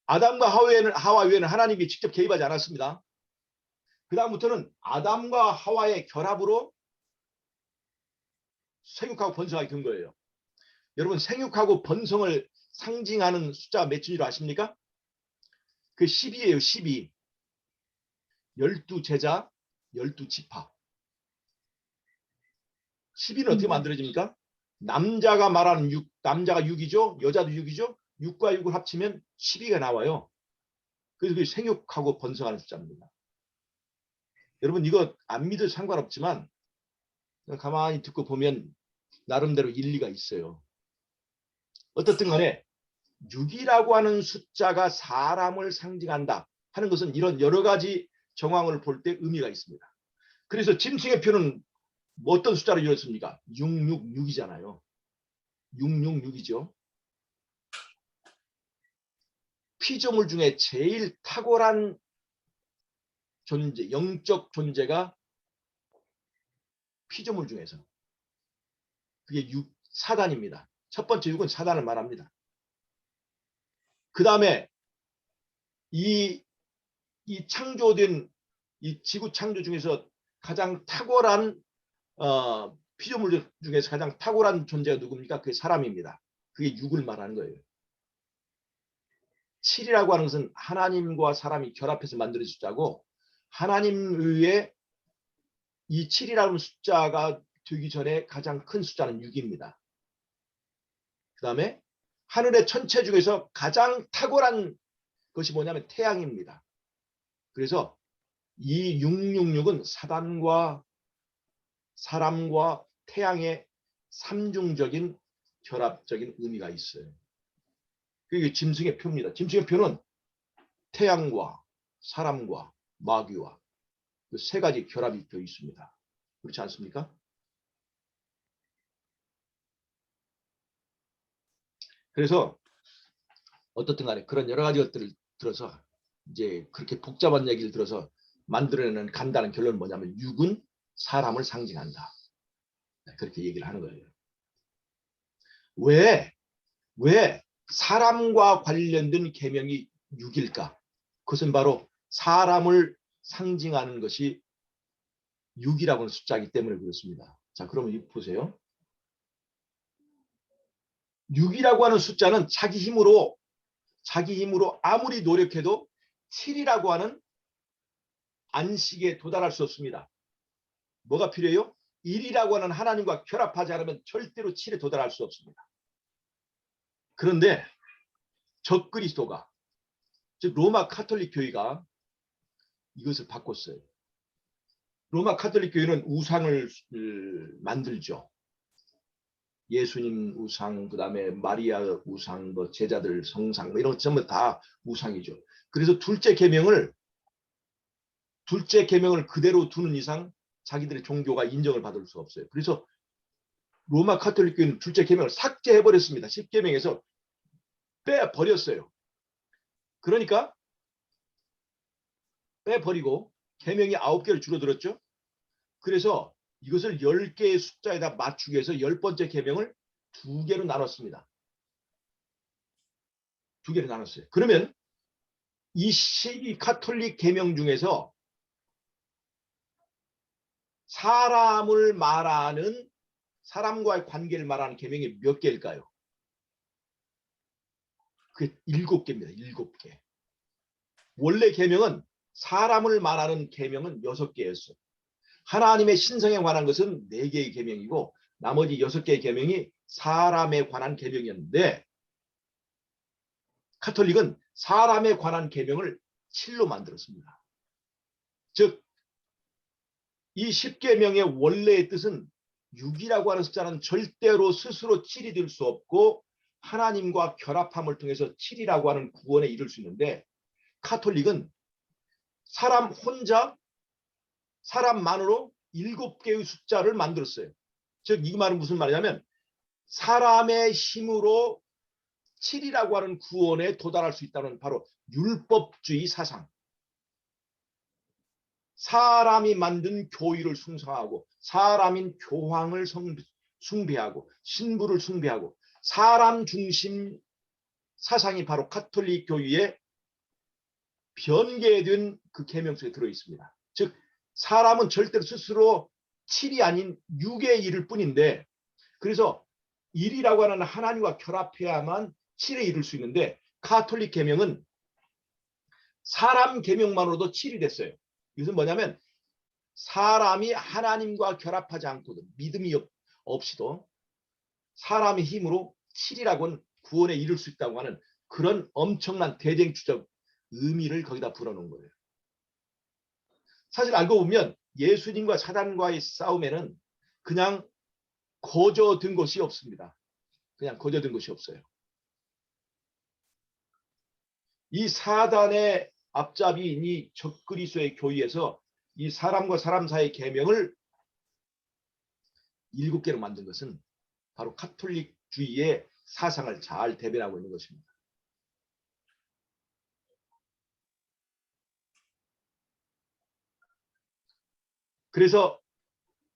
아담과 하와 외에는 하나님이 직접 개입하지 않았습니다. 그 다음부터는 아담과 하와의 결합으로 생육하고 번성하게 된 거예요. 여러분, 생육하고 번성을 상징하는 숫자가 몇 줄 아십니까? 그 12예요. 12. 12제자, 12지파. 12는 어떻게 만들어집니까? 남자가 말하는 6, 남자가 6이죠. 여자도 6이죠. 6과 6을 합치면 12가 나와요. 그래서 그게 생육하고 번성하는 숫자입니다. 여러분, 이거 안 믿어도 상관없지만 가만히 듣고 보면 나름대로 일리가 있어요. 어떻든 간에 6이라고 하는 숫자가 사람을 상징한다 하는 것은 이런 여러 가지 정황을 볼 때 의미가 있습니다. 그래서 짐승의 표는 뭐 어떤 숫자로 이루어졌습니까? 666이잖아요. 666이죠. 피조물 중에 제일 탁월한 존재, 영적 존재가 피조물 중에서 그게 사단입니다. 첫 번째 6은 사단을 말합니다. 그 다음에 이 창조된 이 지구 창조 중에서 가장 탁월한 피조물 중에서 가장 탁월한 존재가 누굽니까? 그게 사람입니다. 그게 6을 말하는 거예요. 7이라고 하는 것은 하나님과 사람이 결합해서 만들어진 숫자고 하나님 외에 이 7이라는 숫자가 되기 전에 가장 큰 숫자는 6입니다. 그 다음에 하늘의 천체 중에서 가장 탁월한 것이 뭐냐면 태양입니다. 그래서 이 666은 사단과 사람과 태양의 삼중적인 결합적인 의미가 있어요. 그게 짐승의 표입니다. 짐승의 표는 태양과 사람과 마귀와 그 세 가지 결합이 되어 있습니다. 그렇지 않습니까? 그래서 어떻든 간에 그런 여러 가지 것들을 들어서 이제 그렇게 복잡한 얘기를 들어서 만들어내는 간단한 결론은 뭐냐면 육은 사람을 상징한다. 그렇게 얘기를 하는 거예요. 왜 사람과 관련된 계명이 6일까? 그것은 바로 사람을 상징하는 것이 6이라고 하는 숫자이기 때문에 그렇습니다. 자, 그러면 보세요. 6이라고 하는 숫자는 자기 힘으로 아무리 노력해도 7이라고 하는 안식에 도달할 수 없습니다. 뭐가 필요해요? 1이라고 하는 하나님과 결합하지 않으면 절대로 7에 도달할 수 없습니다. 그런데 적그리스도가, 즉 로마 카톨릭 교회가 이것을 바꿨어요. 로마 카톨릭 교회는 우상을 만들죠. 예수님 우상, 그 다음에 마리아 우상, 뭐 제자들 성상, 뭐 이런 것 전부 다 우상이죠. 그래서 둘째 계명을 그대로 두는 이상 자기들의 종교가 인정을 받을 수 없어요. 그래서 로마 카톨릭 교회는 둘째 계명을 삭제해버렸습니다. 10계명에서 빼버렸어요. 그러니까 빼버리고 계명이 9개를 줄어들었죠. 그래서 이것을 10개의 숫자에다 맞추기 위해서 10번째 계명을 2개로 나눴습니다. 2개로 나눴어요. 그러면 이 카톨릭 계명 중에서 사람을 말하는, 사람과의 관계를 말하는 계명이 몇 개일까요? 그게 7개입니다. 7개. 원래 계명은 사람을 말하는 계명은 6개였어요. 하나님의 신성에 관한 것은 4개의 계명이고 나머지 6개의 계명이 사람에 관한 계명이었는데 카톨릭은 사람에 관한 계명을 7로 만들었습니다. 즉 이 10계명의 원래의 뜻은 6이라고 하는 숫자는 절대로 스스로 7이 될 수 없고 하나님과 결합함을 통해서 7이라고 하는 구원에 이를 수 있는데 카톨릭은 사람 혼자, 사람만으로 7개의 숫자를 만들었어요. 즉 이 말은 무슨 말이냐면 사람의 힘으로 7이라고 하는 구원에 도달할 수 있다는 바로 율법주의 사상. 사람이 만든 교의를 숭상하고 사람인 교황을 숭배하고 신부를 숭배하고 사람 중심 사상이 바로 카톨릭 교회의 변개된 그 계명 속에 들어 있습니다. 즉 사람은 절대로 스스로 7이 아닌 6에 이를 뿐인데 그래서 1이라고 하는 하나님과 결합해야만 7에 이를 수 있는데 카톨릭 계명은 사람 계명만으로도 7이 됐어요. 이것은 뭐냐면 사람이 하나님과 결합하지 않고도 믿음이 없이도 사람의 힘으로 7이라고 하는 구원에 이를 수 있다고 하는 그런 엄청난 대쟁주적 의미를 거기다 불어넣은 거예요. 사실 알고 보면 예수님과 사단과의 싸움에는 그냥 거저든 것이 없습니다. 그냥 거저든 것이 없어요. 이 사단의 앞잡이인 이 적그리스도의 교회에서 이 사람과 사람 사이의 계명을 7개로 만든 것은 바로 카톨릭주의의 사상을 잘 대변하고 있는 것입니다. 그래서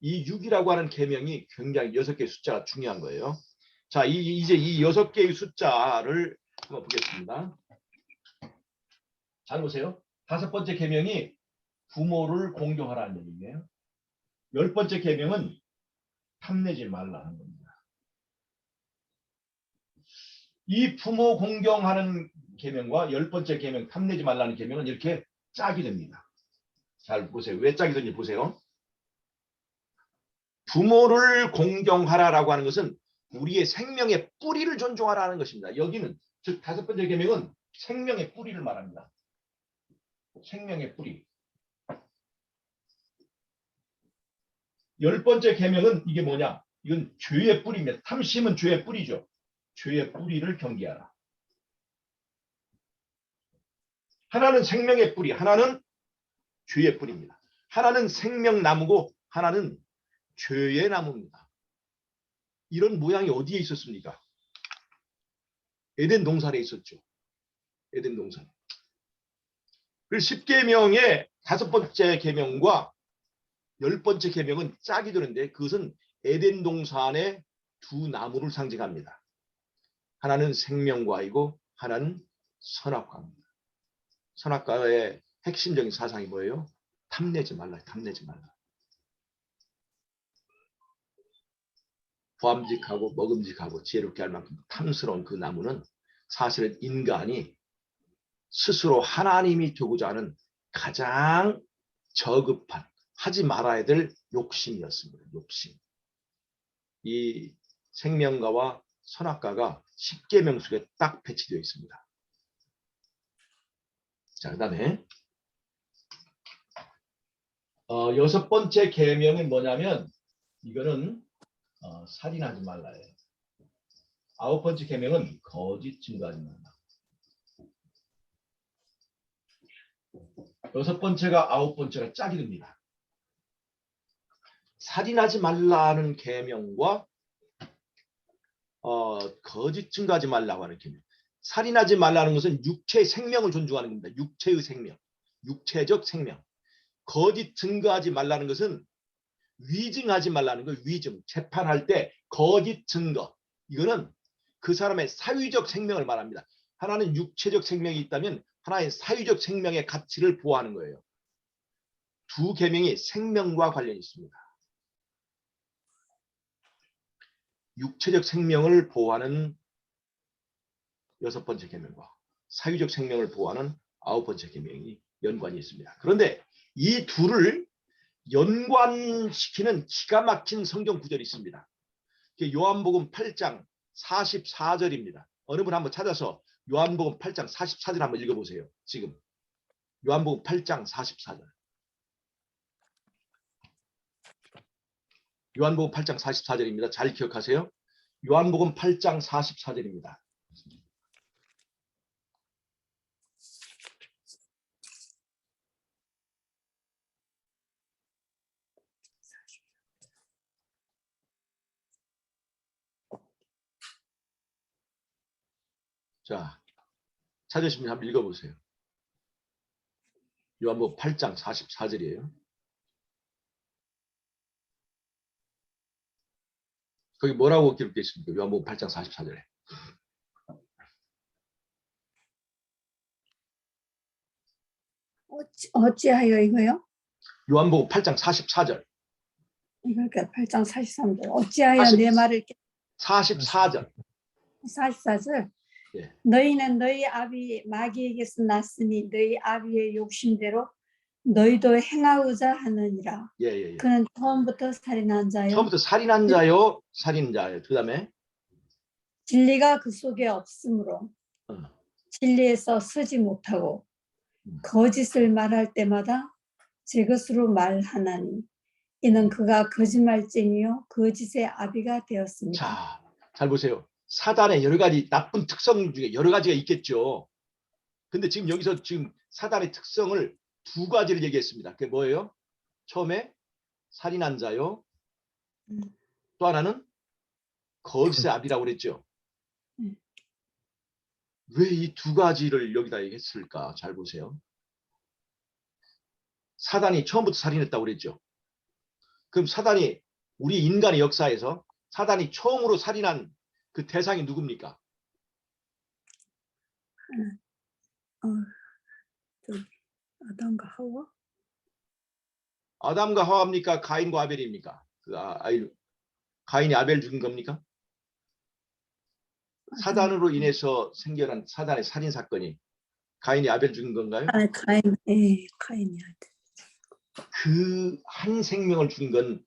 이 6이라고 하는 계명이 굉장히 6개의 숫자가 중요한 거예요. 자, 이제 이 6개의 숫자를 한번 보겠습니다. 잘 보세요. 5번째 계명이 부모를 공경하라는 얘기예요. 10번째 계명은 탐내지 말라는 겁니다. 이 부모 공경하는 계명과 10번째 계명 탐내지 말라는 계명은 이렇게 짝이 됩니다. 잘 보세요. 왜 짝이 되는지 보세요. 부모를 공경하라라고 하는 것은 우리의 생명의 뿌리를 존중하라는 것입니다. 여기는 즉 5번째 계명은 생명의 뿌리를 말합니다. 생명의 뿌리. 10번째 계명은 이게 뭐냐? 이건 죄의 뿌리입니다. 탐심은 죄의 뿌리죠. 죄의 뿌리를 경계하라. 하나는 생명의 뿌리, 하나는 죄의 뿌리입니다. 하나는 생명나무고 하나는 죄의 나무입니다. 이런 모양이 어디에 있었습니까? 에덴 동산에 있었죠. 에덴 동산. 그 10계명의 5번째 계명과 10번째 계명은 짝이 되는데 그것은 에덴 동산의 두 나무를 상징합니다. 하나는 생명과이고 하나는 선악과입니다. 선악과의 핵심적인 사상이 뭐예요? 탐내지 말라. 탐내지 말라. 보암직하고 먹음직하고 지혜롭게 할 만큼 탐스러운 그 나무는 사실은 인간이 스스로 하나님이 되고자 하는 가장 저급한 하지 말아야 될 욕심이었습니다. 욕심. 이 생명과와 선악과가 10계명 속에 딱 배치되어 있습니다. 자, 그 다음에 6번째 계명은 뭐냐면 이거는 살인하지 말라예요. 9번째 계명은 거짓 증거하지 말라. 6번째가 9번째가 짝이 됩니다. 살인하지 말라는 계명과 거짓 증거하지 말라고 하는 계명. 살인하지 말라는 것은 육체의 생명을 존중하는 겁니다. 육체의 생명, 육체적 생명. 거짓 증거하지 말라는 것은 위증하지 말라는 거예요. 위증. 재판할 때 거짓 증거. 이거는 그 사람의 사유적 생명을 말합니다. 하나는 육체적 생명이 있다면 하나의 사유적 생명의 가치를 보호하는 거예요. 두 계명이 생명과 관련이 있습니다. 육체적 생명을 보호하는 6번째 계명과 사유적 생명을 보호하는 9번째 계명이 연관이 있습니다. 그런데 이 둘을 연관시키는 기가 막힌 성경 구절이 있습니다. 요한복음 8장 44절입니다. 어느 분 한번 찾아서 요한복음 8장 44절 한번 읽어보세요. 지금 요한복음 8장 44절. 요한복음 8장 44절입니다. 잘 기억하세요. 요한복음 8장 44절입니다. 자, 찾으시면 한번 읽어보세요. 요한복음 8장 44절이에요. 거기 뭐라고 기록되어 있습니까? 요한복음 8장 44절에. 어찌하여 이거요? 요한복음 8장 44절. 그러니까 8장 43절. 어찌하여 내 말을 44절. 44절. 예. 너희는 너희 아비 마귀에게서 났으니 너희 아비의 욕심대로 너희도 행하고자 하느니라. 예. 그는 처음부터 살인한 자요. 처음부터 살인한 자요. 살인자요. 그 다음에 진리가 그 속에 없으므로 진리에서 서지 못하고 거짓을 말할 때마다 제 것으로 말하나니 이는 그가 거짓말쟁이요 거짓의 아비가 되었습니다. 자, 잘 보세요. 사단의 여러 가지 나쁜 특성 중에 여러 가지가 있겠죠. 근데 지금 여기서 지금 사단의 특성을 두 가지를 얘기했습니다. 그게 뭐예요? 처음에 살인한 자요. 또 하나는 거짓의 아비라고 그랬죠. 왜 이 두 가지를 여기다 얘기했을까? 잘 보세요. 사단이 처음부터 살인했다고 그랬죠. 그럼 사단이 우리 인간의 역사에서 사단이 처음으로 살인한 그 대상이 누굽니까? 아담과 하와? 아담과 하와입니까? 가인과 아벨입니까? 가인이 아벨 죽인 겁니까? 사단으로 인해서 생겨난 사단의 살인 사건이 가인이 아벨 죽인 건가요? 가인이 그 한 생명을 죽인 건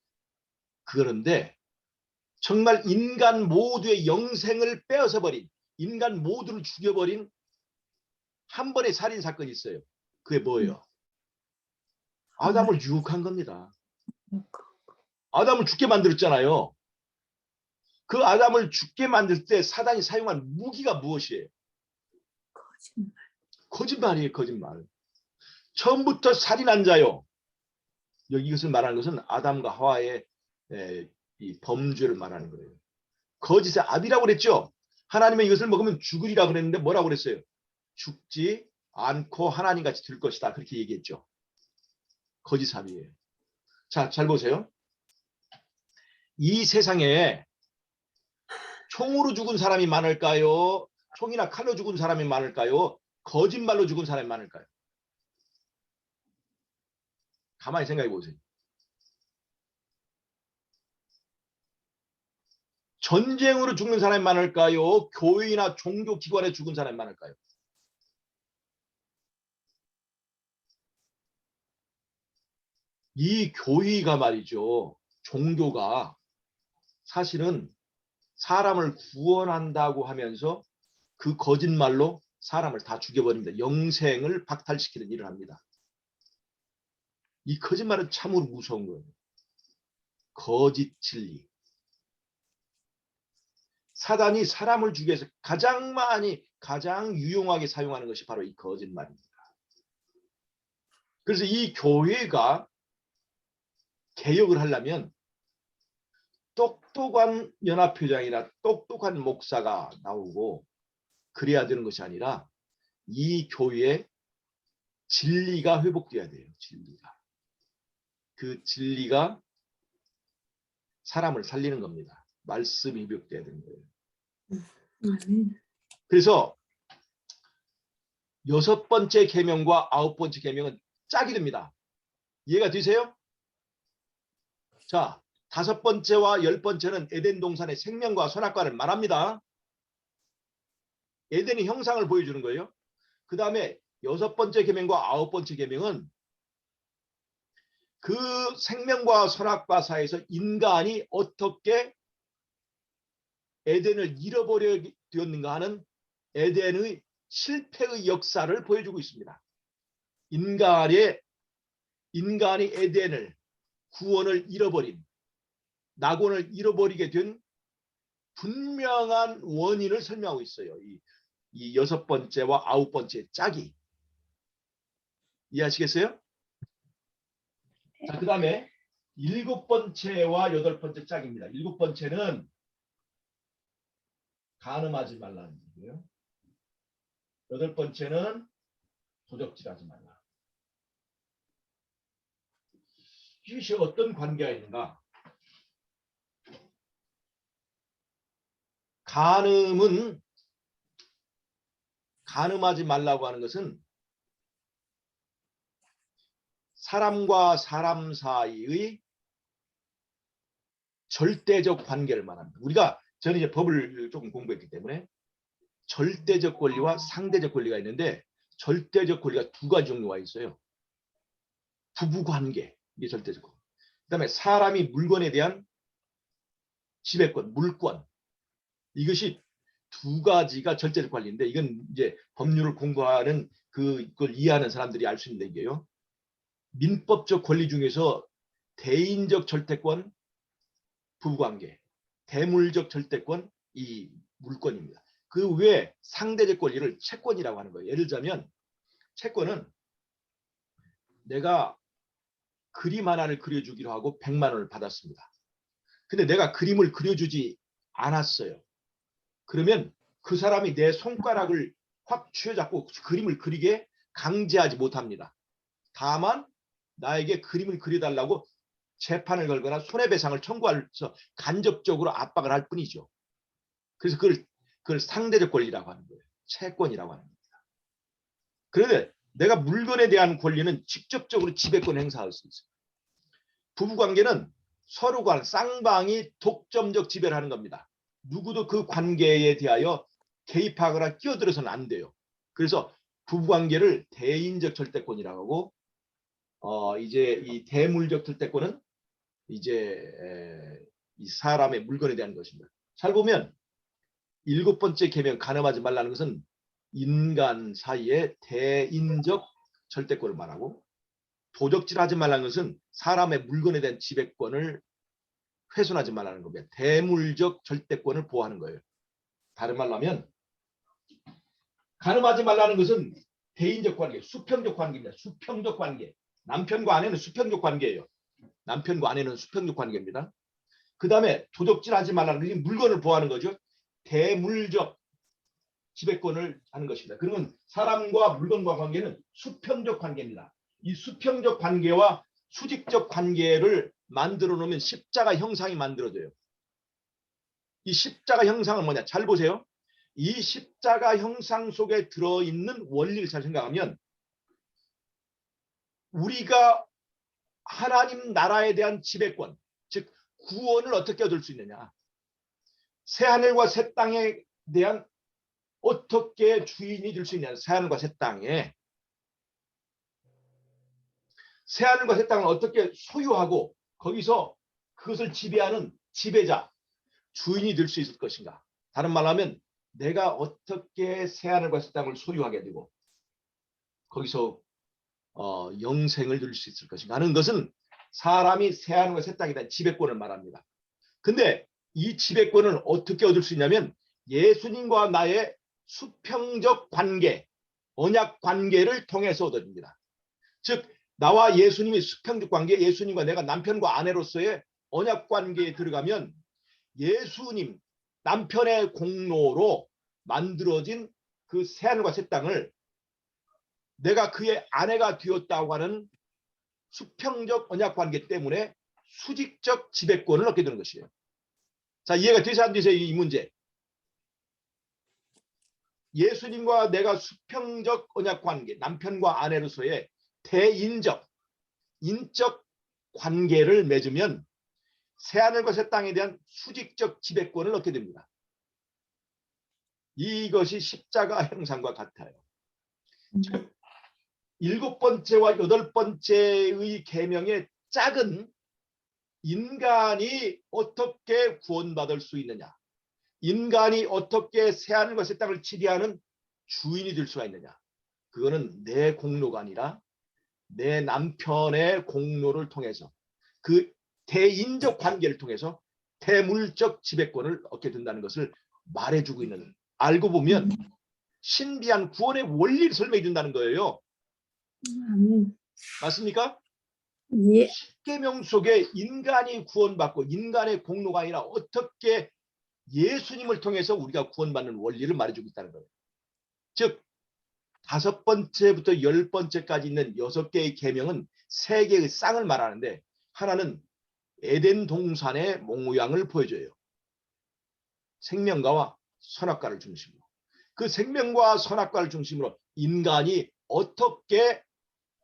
그런데 정말 인간 모두의 영생을 빼앗아 버린, 인간 모두를 죽여버린 한 번의 살인 사건이 있어요. 그게 뭐예요? 아담을 유혹한 겁니다. 아담을 죽게 만들었잖아요. 그 아담을 죽게 만들 때 사단이 사용한 무기가 무엇이에요? 거짓말이에요. 거짓말. 처음부터 살인한 자요. 여기 이것을 말하는 것은 아담과 하와의 이 범죄를 말하는 거예요. 거짓의 아비라고 그랬죠. 하나님은 이것을 먹으면 죽으리라 그랬는데 뭐라고 그랬어요? 죽지 않고 하나님같이 될 것이다. 그렇게 얘기했죠. 거짓 사비예요. 자, 잘 보세요. 이 세상에 총으로 죽은 사람이 많을까요? 총이나 칼로 죽은 사람이 많을까요? 거짓말로 죽은 사람이 많을까요? 가만히 생각해 보세요. 전쟁으로 죽는 사람이 많을까요? 교회나 종교기관에 죽은 사람이 많을까요? 이 교회가 말이죠. 종교가 사실은 사람을 구원한다고 하면서 그 거짓말로 사람을 다 죽여버립니다. 영생을 박탈시키는 일을 합니다. 이 거짓말은 참으로 무서운 거예요. 거짓 진리. 사단이 사람을 죽이기 위해서 가장 많이 가장 유용하게 사용하는 것이 바로 이 거짓말입니다. 그래서 이 교회가 개혁을 하려면 똑똑한 연합회장이나 똑똑한 목사가 나오고 그래야 되는 것이 아니라 이 교회의 진리가 회복돼야 돼요. 진리가. 그 진리가 사람을 살리는 겁니다. 말씀이 회복돼야 되는 거예요. 그래서 6번째 계명과 9번째 계명은 짝이 됩니다. 이해가 되세요? 자, 5번째와 10번째는 에덴 동산의 생명과 선악과를 말합니다. 에덴의 형상을 보여주는 거예요. 그 다음에 6번째 계명과 9번째 계명은 그 생명과 선악과 사이에서 인간이 어떻게 에덴을 잃어버려 되었는가 하는 에덴의 실패의 역사를 보여주고 있습니다. 인간이 에덴을 구원을 잃어버린 낙원을 잃어버리게 된 분명한 원인을 설명하고 있어요. 이 6번째와 9번째 짝이. 이해하시겠어요? 자, 그 다음에 7번째와 8번째 짝입니다. 7번째는 간음하지 말라는 얘기고요. 8번째는 도적질하지 말라. 이것이 어떤 관계가 있는가? 간음하지 말라고 하는 것은 사람과 사람 사이의 절대적 관계를 말합니다. 저는 이제 법을 조금 공부했기 때문에 절대적 권리와 상대적 권리가 있는데 절대적 권리가 2가지 종류가 있어요. 부부관계, 이게 절대적 권리. 그다음에 사람이 물건에 대한 지배권, 물권. 이것이 2가지가 절대적 권리인데 이건 이제 법률을 공부하는 그걸 이해하는 사람들이 알 수 있는 얘기예요. 민법적 권리 중에서 대인적 절대권, 부부관계, 대물적 절대권, 이 물권입니다. 그 외에 상대적 권리를 채권이라고 하는 거예요. 예를 들자면 채권은 내가 그림 하나를 그려주기로 하고 100만 원을 받았습니다. 근데 내가 그림을 그려주지 않았어요. 그러면 그 사람이 내 손가락을 확 쥐어잡고 그림을 그리게 강제하지 못합니다. 다만 나에게 그림을 그려달라고 재판을 걸거나 손해배상을 청구해서 간접적으로 압박을 할 뿐이죠. 그래서 그걸 상대적 권리라고 하는 거예요. 채권이라고 하는 겁니다. 그런데 내가 물건에 대한 권리는 직접적으로 지배권 행사할 수 있어요. 부부관계는 서로 간 쌍방이 독점적 지배를 하는 겁니다. 누구도 그 관계에 대하여 개입하거나 끼어들어서는 안 돼요. 그래서 부부관계를 대인적 절대권이라고 하고 이제 이 대물적 절대권은 이제 이 사람의 물건에 대한 것입니다. 잘 보면 7번째 계명 간음하지 말라는 것은 인간 사이에 대인적 절대권을 말하고 도적질하지 말라는 것은 사람의 물건에 대한 지배권을 훼손하지 말라는 겁니다. 대물적 절대권을 보호하는 거예요. 다른 말로 하면 간음하지 말라는 것은 대인적 관계, 수평적 관계입니다. 수평적 관계. 남편과 아내는 수평적 관계예요. 남편과 아내는 수평적 관계입니다. 그 다음에 도적질하지 말라는 것이 물건을 보호하는 거죠. 대물적 지배권을 하는 것입니다. 그러면 사람과 물건과 관계는 수평적 관계입니다. 이 수평적 관계와 수직적 관계를 만들어 놓으면 십자가 형상이 만들어져요. 이 십자가 형상은 뭐냐? 잘 보세요. 이 십자가 형상 속에 들어있는 원리를 잘 생각하면 우리가 하나님 나라에 대한 지배권, 즉 구원을 어떻게 얻을 수 있느냐? 새하늘과 새 땅에 대한 어떻게 주인이 될 수 있냐? 새하늘과 새 땅에 새하늘과 새 땅을 어떻게 소유하고 거기서 그것을 지배하는 지배자, 주인이 될 수 있을 것인가? 다른 말로 하면 내가 어떻게 새하늘과 새 땅을 소유하게 되고 거기서 영생을 누릴 수 있을 것인가 하는 것은 사람이 새하늘과 새 땅에 대한 지배권을 말합니다. 근데 이 지배권을 어떻게 얻을 수 있냐면 예수님과 나의 수평적 관계, 언약 관계를 통해서 얻어집니다. 즉 나와 예수님이 수평적 관계, 예수님과 내가 남편과 아내로서의 언약 관계에 들어가면 예수님 남편의 공로로 만들어진 그 새하늘과 새 땅을 내가 그의 아내가 되었다고 하는 수평적 언약 관계 때문에 수직적 지배권을 얻게 되는 것이에요. 자, 이해가 되세요 안 되세요? 이 문제. 예수님과 내가 수평적 언약 관계, 남편과 아내로서의 대인적, 인적 관계를 맺으면 새하늘과 새 땅에 대한 수직적 지배권을 얻게 됩니다. 이것이 십자가 형상과 같아요. 즉 7번째와 8번째의 계명의 짝은 인간이 어떻게 구원받을 수 있느냐, 인간이 어떻게 새하늘과 새 땅을 지배하는 주인이 될 수가 있느냐, 그거는 내 공로가 아니라 내 남편의 공로를 통해서 그 대인적 관계를 통해서 대물적 지배권을 얻게 된다는 것을 말해주고 있는, 알고 보면 신비한 구원의 원리를 설명해 준다는 거예요. 맞습니까? 예. 십계명 속에 인간이 구원받고 인간의 공로가 아니라 어떻게 예수님을 통해서 우리가 구원받는 원리를 말해주고 있다는 거예요. 즉 5번째부터 10번째까지 있는 6개의 계명은 3개의 쌍을 말하는데 하나는 에덴 동산의 모양을 보여줘요. 생명과와 선악과를 중심으로. 그 생명과 선악과를 중심으로 인간이 어떻게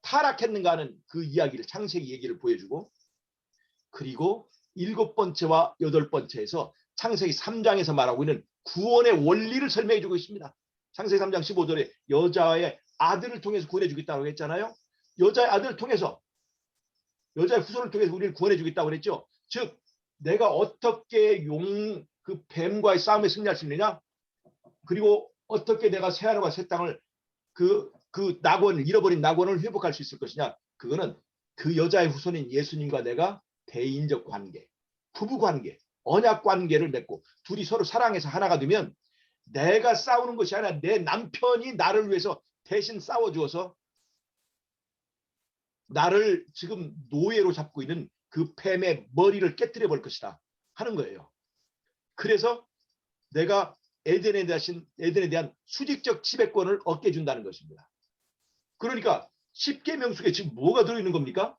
타락했는가 하는 그 이야기를, 창세기 얘기를 보여주고, 그리고 7번째와 8번째에서 창세기 3장에서 말하고 있는 구원의 원리를 설명해 주고 있습니다. 창세기 3장 15절에 여자의 아들을 통해서 구원해 주겠다고 했잖아요. 여자의 아들을 통해서, 여자의 후손을 통해서 우리를 구원해 주겠다고 그랬죠. 즉 내가 어떻게 그 뱀과의 싸움에 승리할 수 있느냐, 그리고 어떻게 내가 새하늘과 새 땅을 그 낙원을, 잃어버린 낙원을 회복할 수 있을 것이냐, 그거는 그 여자의 후손인 예수님과 내가 대인적 관계, 부부 관계, 언약 관계를 맺고 둘이 서로 사랑해서 하나가 되면 내가 싸우는 것이 아니라 내 남편이 나를 위해서 대신 싸워주어서 나를 지금 노예로 잡고 있는 그 뱀의 머리를 깨뜨려 볼 것이다 하는 거예요. 그래서 내가 에덴에 대한 수직적 지배권을 얻게 준다는 것입니다. 그러니까 십계명 속에 지금 뭐가 들어있는 겁니까?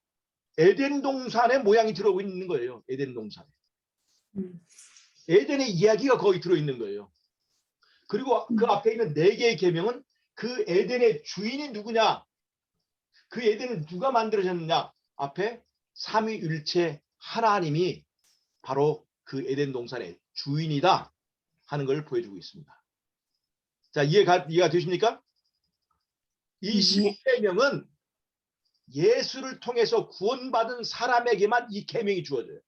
에덴 동산의 모양이 들어오고 있는 거예요. 에덴 동산에. 에덴의 이야기가 거기 들어있는 거예요. 그리고 그 앞에 있는 4개의 계명은 그 에덴의 주인이 누구냐, 그 에덴을 누가 만들어졌느냐, 앞에 삼위일체 하나님이 바로 그 에덴 동산의 주인이다 하는 걸 보여주고 있습니다. 자, 이해가 되십니까? 이 십계명은 예수를 통해서 구원받은 사람에게만 이 계명이 주어져요.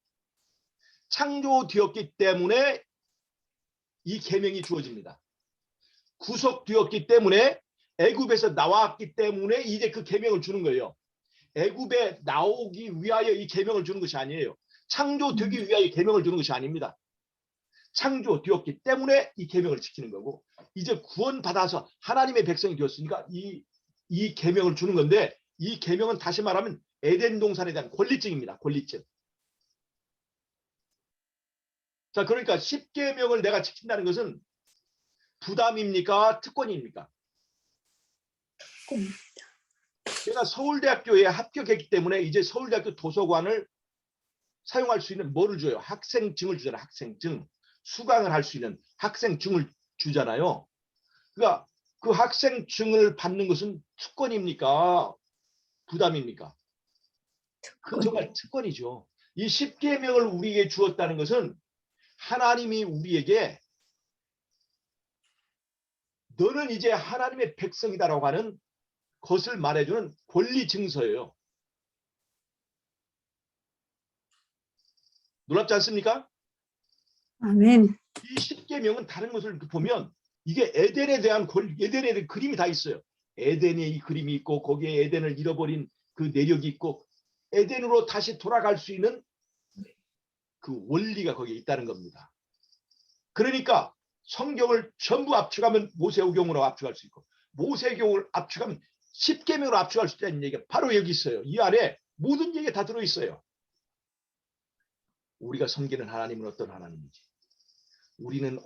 창조되었기 때문에 이 계명이 주어집니다. 구속되었기 때문에, 애굽에서 나왔기 때문에 이제 그 계명을 주는 거예요. 애굽에 나오기 위하여 이 계명을 주는 것이 아니에요. 창조되기 위하여 계명을 주는 것이 아닙니다. 창조되었기 때문에 이 계명을 지키는 거고, 이제 구원받아서 하나님의 백성이 되었으니까 이 계명을 주는 건데, 이 계명은 다시 말하면 에덴 동산에 대한 권리증입니다. 권리증. 자, 그러니까 십계명을 내가 지킨다는 것은 부담입니까? 특권입니까? 특권. 제가 서울대학교에 합격했기 때문에 이제 서울대학교 도서관을 사용할 수 있는 뭐를 줘요? 학생증을 주잖아요. 학생증. 수강을 할 수 있는 학생증을 주잖아요. 그러니까 그 학생증을 받는 것은 특권입니까? 부담입니까? 그건 정말 특권이죠. 이 십계명을 우리에게 주었다는 것은 하나님이 우리에게 너는 이제 하나님의 백성이다라고 하는 것을 말해주는 권리 증서예요. 놀랍지 않습니까? 아멘. 이 십계명은 다른 것을 보면 이게 에덴에 대한 에덴에 대한 그림이 다 있어요. 에덴의 이 그림이 있고 거기에 에덴을 잃어버린 그 내력이 있고 에덴으로 다시 돌아갈 수 있는 그 원리가 거기에 있다는 겁니다. 그러니까 성경을 전부 압축하면 모세오경으로 압축할 수 있고 모세오경을 압축하면 십계명으로 압축할 수 있다는 얘기가 바로 여기 있어요. 이 안에 모든 얘기가 다 들어있어요. 우리가 섬기는 하나님은 어떤 하나님인지, 우리는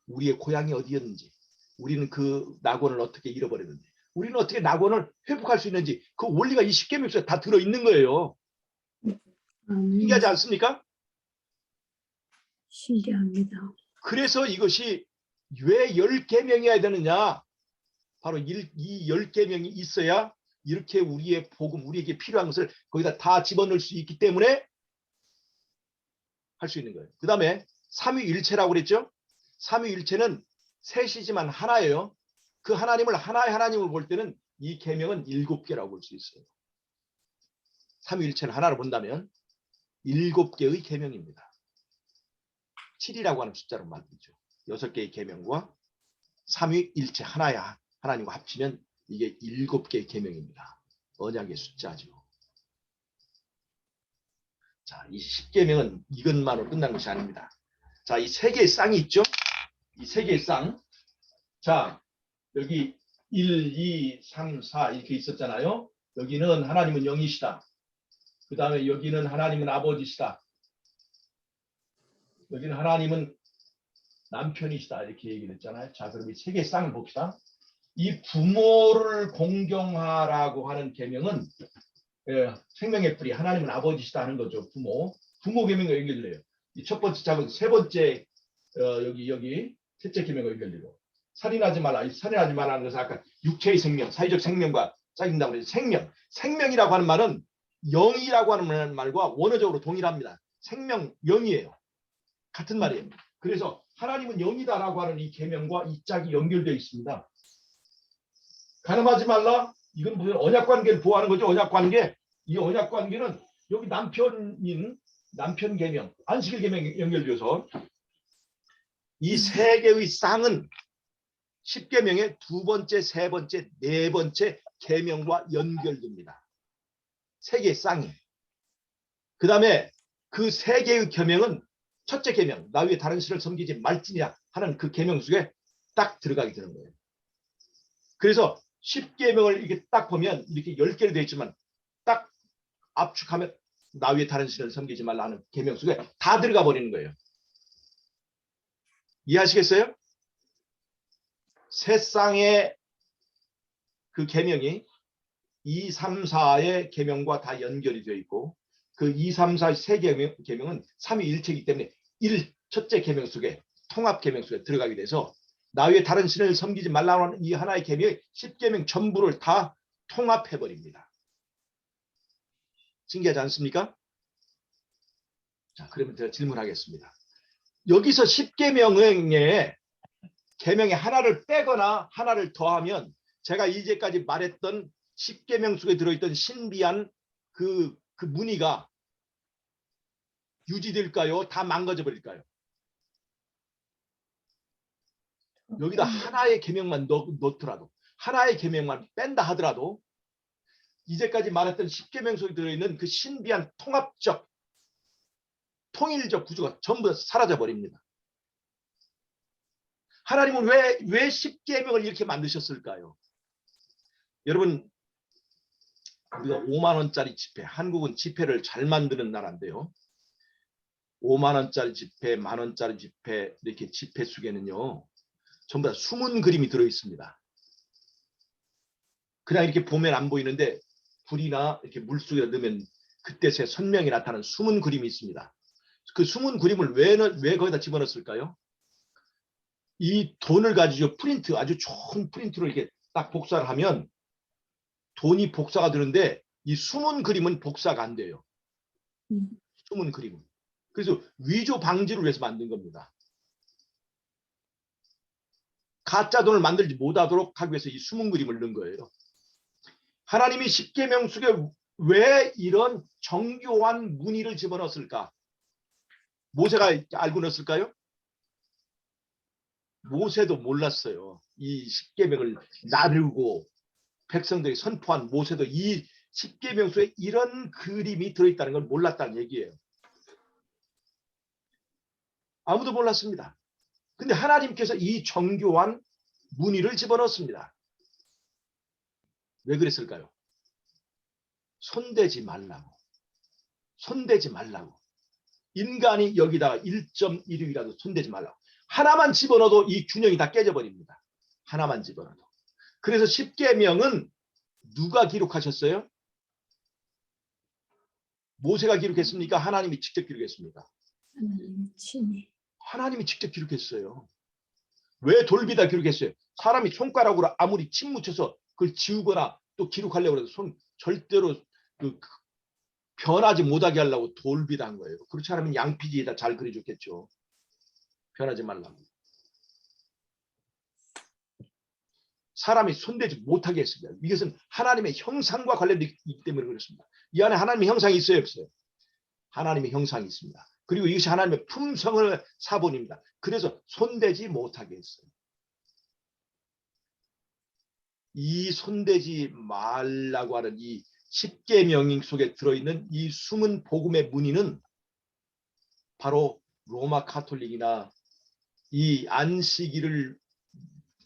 우리의 고향이 어디였는지, 우리는 그 낙원을 어떻게 잃어버렸는지, 우리는 어떻게 낙원을 회복할 수 있는지 그 원리가 이 십계명 속에 다 들어있는 거예요. 신기하지 않습니까? 신기합니다. 그래서 이것이 왜 10계명이어야 되느냐? 바로 이 10계명이 있어야 이렇게 우리의 복음, 우리에게 필요한 것을 거기다 다 집어넣을 수 있기 때문에 할 수 있는 거예요. 그 다음에 삼위일체라고 그랬죠? 삼위일체는 셋이지만 하나예요. 그 하나님을 하나의 하나님을 볼 때는 이 계명은 7개라고 볼 수 있어요. 삼위일체는 하나로 본다면 7개의 계명입니다. 7이라고 하는 숫자로 만들죠. 6개의 계명과 삼위일체 하나의 하나님과 합치면 이게 7개의 계명입니다. 언약의 숫자죠. 자, 이 10계명은 이것만으로 끝난 것이 아닙니다. 자, 이 3개의 쌍이 있죠? 이 3개의 쌍. 자, 여기 1, 2, 3, 4 이렇게 있었잖아요. 여기는 하나님은 영이시다. 그 다음에 여기는 하나님은 아버지시다. 여기는 하나님은 남편이시다. 이렇게 얘기를 했잖아요. 자, 그럼 이 3개의 쌍을 봅시다. 이 부모를 공경하라고 하는 계명은 생명의 뿌리 하나님은 아버지시다 하는 거죠. 부모 계명과 연결돼요. 이 첫 번째 작은 세 번째 여기 셋째 계명과 연결되고 살인하지 말라. 살인하지 말라는 것은 아까 육체의 생명, 사회적 생명과 짜긴다고 해서 생명이라고 하는 말은 영이라고 하는 말과 원어적으로 동일합니다. 생명, 영이에요. 같은 말이에요. 그래서 하나님은 영이다라고 하는 이 계명과 이 짝이 연결되어 있습니다. 가늠하지 말라. 이건 무슨 언약 관계를 보호하는 거죠. 언약 관계. 이 언약 관계는 여기 남편 계명, 안식일 계명 연결되어서 이 3개의 쌍은 10계명의 2번째, 3번째, 4번째 계명과 연결됩니다. 3개의 쌍이. 그 다음에 그 3개의 계명은 첫째 계명, 나 위에 다른 신을 섬기지 말지니라 하는 그 계명 속에 딱 들어가게 되는 거예요. 그래서 10계명을 이렇게 딱 보면 이렇게 10개로 되어 있지만 딱 압축하면 나 위에 다른 신을 섬기지 말라는 계명 속에 다 들어가 버리는 거예요. 이해하시겠어요? 세 쌍의 그 계명이 2, 3, 4의 계명과 다 연결이 되어 있고 그 2, 3, 4의 세 계명은 삼위일체이기 때문에 첫째 계명 속에 통합 계명 속에 들어가게 돼서 나 위에 다른 신을 섬기지 말라는 이 하나의 계명이 10계명 전부를 다 통합해버립니다. 신기하지 않습니까? 자, 그러면 제가 질문하겠습니다. 여기서 10계명의 계명에 하나를 빼거나 하나를 더하면 제가 이제까지 말했던 10계명 속에 들어있던 신비한 그 무늬가 유지될까요? 다 망가져 버릴까요? 여기다 하나의 계명만 넣더라도 하나의 계명만 뺀다 하더라도 이제까지 말했던 10계명 속에 들어있는 그 신비한 통합적 통일적 구조가 전부 사라져 버립니다. 하나님은 왜 10계명을 이렇게 만드셨을까요? 여러분, 우리가 5만 원짜리 지폐, 한국은 지폐를 잘 만드는 나라인데요. 5만 원짜리 지폐, 만 원짜리 지폐 이렇게 지폐 속에는요. 전부 다 숨은 그림이 들어 있습니다. 그냥 이렇게 보면 안 보이는데 불이나 이렇게 물속에 넣으면 그때서야 선명히 나타나는 숨은 그림이 있습니다. 그 숨은 그림을 왜 거기다 집어넣었을까요? 이 돈을 가지고 프린트, 아주 좋은 프린트로 이렇게 딱 복사를 하면 돈이 복사가 되는데 이 숨은 그림은 복사가 안 돼요. 숨은 그림은. 그래서 위조 방지를 위해서 만든 겁니다. 가짜 돈을 만들지 못하도록 하기 위해서 이 숨은 그림을 넣은 거예요. 하나님이 십계명 속에 왜 이런 정교한 무늬를 집어넣었을까? 모세가 알고 넣었을까요? 모세도 몰랐어요. 이 십계명을 나르고 백성들이 선포한 모세도 이 십계명 속에 이런 그림이 들어있다는 걸 몰랐다는 얘기예요. 아무도 몰랐습니다. 근데 하나님께서 이 정교한 무늬를 집어넣었습니다. 왜 그랬을까요? 손대지 말라고. 손대지 말라고. 인간이 여기다가 1.16이라도 손대지 말라고. 하나만 집어넣어도 이 균형이 다 깨져버립니다. 하나만 집어넣어도. 그래서 십계명은 누가 기록하셨어요? 모세가 기록했습니까? 하나님이 직접 기록했습니까? 하나님이 직접 기록했어요. 왜 돌비다 기록했어요? 사람이 손가락으로 아무리 침 묻혀서 그걸 지우거나 또 기록하려고 해도 절대로 변하지 못하게 하려고 돌비다 한 거예요. 그렇지 않으면 양피지에다 잘 그려줬겠죠. 변하지 말라고. 사람이 손대지 못하게 했습니다. 이것은 하나님의 형상과 관련되기 때문에 그렇습니다. 이 안에 하나님의 형상이 있어요, 없어요? 하나님의 형상이 있습니다. 그리고 이것이 하나님의 품성을 사본입니다. 그래서 손대지 못하게 했어요. 이 손대지 말라고 하는 이 십계명 속에 들어있는 이 숨은 복음의 무늬는 바로 로마 카톨릭이나 이 안식일을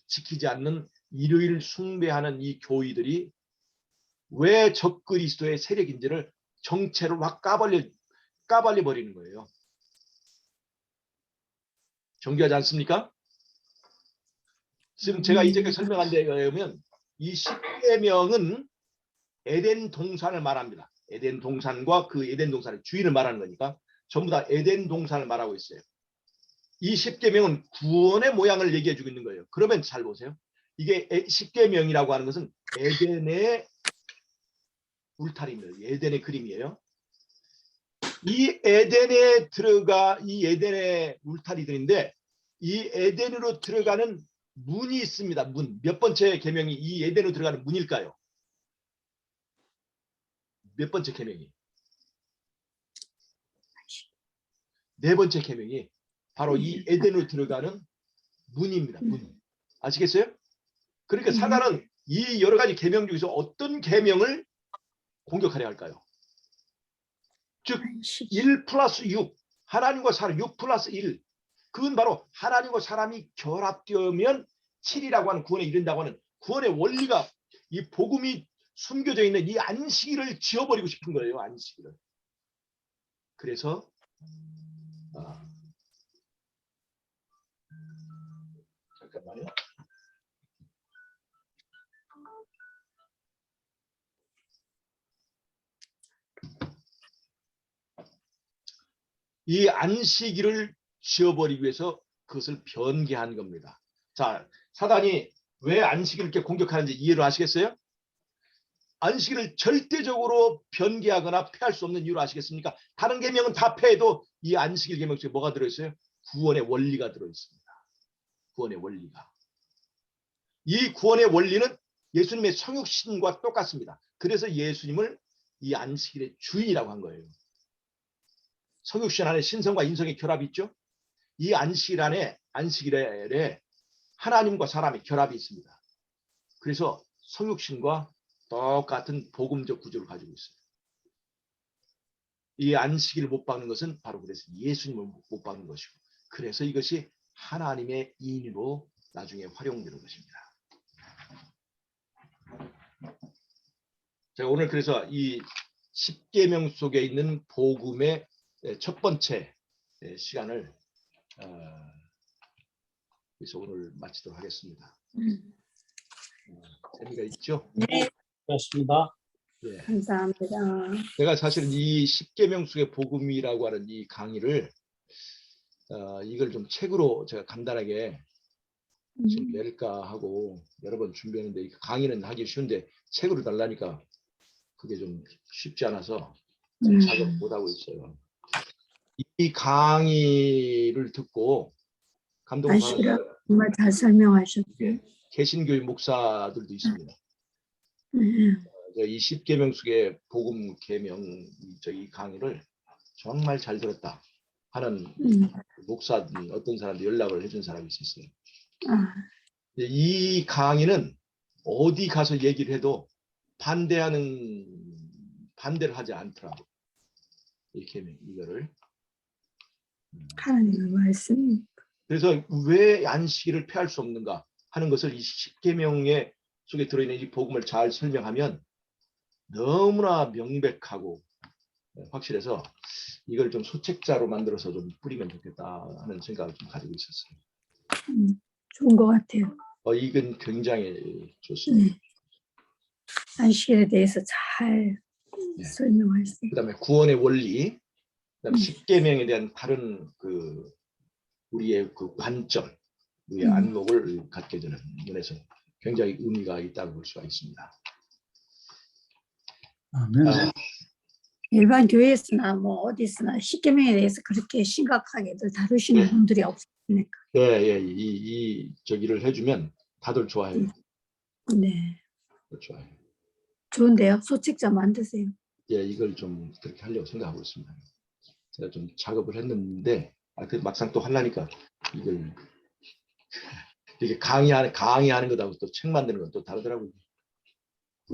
지키지 않는 일요일 숭배하는 이 교회들이 왜 적그리스도의 세력인지를 정체를 확 까발려 버리는 거예요. 정교하지 않습니까? 지금 제가 이전에 설명한 데에 의하면 이 십계명은 에덴 동산을 말합니다. 에덴 동산과 그 에덴 동산의 주인을 말하는 거니까 전부 다 에덴 동산을 말하고 있어요. 이 십계명은 구원의 모양을 얘기해 주고 있는 거예요. 그러면 잘 보세요. 이게 십계명이라고 하는 것은 에덴의 울타리입니다. 에덴의 그림이에요. 이 에덴에 이 에덴의 울타리들인데 이 에덴으로 들어가는 문이 있습니다. 문. 몇 번째 계명이 이 에덴으로 들어가는 문일까요? 몇 번째 계명이? 네 번째 계명이 바로 이 에덴으로 들어가는 문입니다. 문. 아시겠어요? 그러니까 사단은 이 여러 가지 계명 중에서 어떤 계명을 공격하려 할까요? 즉 1 플러스 6 하나님과 사람 6 플러스 1 그건 바로 하나님과 사람이 결합되면 7이라고 하는 구원에 이른다고 하는 구원의 원리가 이 복음이 숨겨져 있는 이 안식일을 지워버리고 싶은 거예요. 안식일을. 그래서 잠깐만요. 이 안식일을 지워버리기 위해서 그것을 변개한 겁니다. 자, 사단이 왜 안식일을 이렇게 공격하는지 이해를 하시겠어요? 안식일을 절대적으로 변개하거나 폐할 수 없는 이유를 아시겠습니까? 다른 계명은 다 폐해도 이 안식일 계명 속에 뭐가 들어있어요? 구원의 원리가 들어있습니다. 구원의 원리가. 이 구원의 원리는 예수님의 성육신과 똑같습니다. 그래서 예수님을 이 안식일의 주인이라고 한 거예요. 성육신 안에 신성과 인성의 결합이 있죠. 이 안식일에 하나님과 사람의 결합이 있습니다. 그래서 성육신과 똑같은 복음적 구조를 가지고 있어요. 이 안식일을 못 박는 것은 바로 그래서 예수님을 못 박는 것이고 그래서 이것이 하나님의 인으로 나중에 활용되는 것입니다. 제가 오늘 그래서 이 십계명 속에 있는 복음의 첫 번째 시간을 그래서 오늘 마치도록 하겠습니다. 재미가 있죠? 네, 그렇습니다. 예. 감사합니다. 제가 사실은 이 십계명 속의 복음이라고 하는 이 강의를 이걸 좀 책으로 제가 간단하게 지금 낼까 하고 여러 번 준비했는데 이 강의는 하기 쉬운데 책으로 달라니까 그게 좀 쉽지 않아서 작업 못 하고 있어요. 이 강의를 듣고 감동을 아시라 받은 정말 잘 설명하셨어요. 개신교회 목사들도 있습니다. 이 십계명 속의 복음 계명 이 강의를 정말 잘 들었다 하는 목사 어떤 사람도 연락을 해준 사람이 있었어요. 이 강의는 어디 가서 얘기를 해도 반대를 하지 않더라고. 이 계명 이거를. 하나님의 말씀. 그래서 왜 안식일을 폐할 수 없는가 하는 것을 이 십계명의 속에 들어있는 이 복음을 잘 설명하면 너무나 명백하고 확실해서 이걸 좀 소책자로 만들어서 좀 뿌리면 좋겠다 하는 생각을 좀 가지고 있었어요. 좋은 것 같아요. 이건 굉장히 좋습니다. 안식일에 대해서 잘 설명하셨어요. 그다음에 구원의 원리, 그다음에 십계명에 대한 다른 우리의 그 관점, 우리의 안목을 갖게 되는 면에서 굉장히 의미가 있다고 볼 수가 있습니다. 아멘. 일반 교회에서나 뭐 어디서나 십계명에 대해서 그렇게 심각하게들 다루시는 분들이 없으니까. 예, 이 저기를 해주면 다들 좋아해요. 네. 좋아요. 좋은데요. 소책자 만드세요. 예, 이걸 좀 그렇게 하려고 생각하고 있습니다. 제가 좀 작업을 했는데, 막상 또 하려니까 이걸 이게 강의하는 것하고 또 책 만드는 건 또 다르더라고요.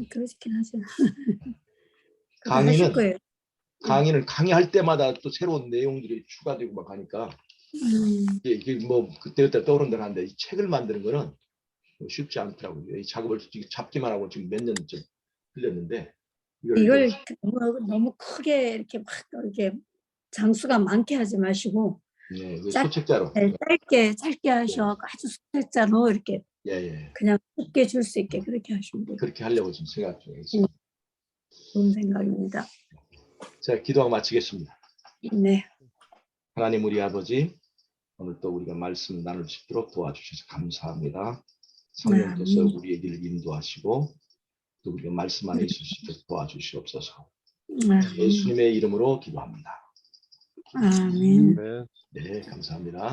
그렇긴 하죠. 하실 거예요. 강의는 강의할 때마다 또 새로운 내용들이 추가되고 막 하니까 이게 뭐 그때그때 떠오른 대로 하는데 이 책을 만드는 거는 쉽지 않더라고요. 이 작업을 잡기만 하고 지금 몇 년째 흘렸는데 이걸 너무 크게 이렇게 막 이렇게 장수가 많게 하지 마시고 소책자로 짧게 하셔 아주 소책자로 이렇게 그냥 쉽게 줄 수 있게 그렇게 하시면 돼요. 그렇게 하려고 지금 생각 중에 있습니다. 좋은 생각입니다. 제가 기도하고 마치겠습니다. 네. 하나님 우리 아버지 오늘 또 우리가 말씀 나눌 수 있도록 도와주셔서 감사합니다. 성령께서 우리의 길을 인도하시고 또 우리가 말씀 안에 있을 수 있도록 도와주시옵소서. 예수님의 이름으로 기도합니다. 아멘. 네, 감사합니다.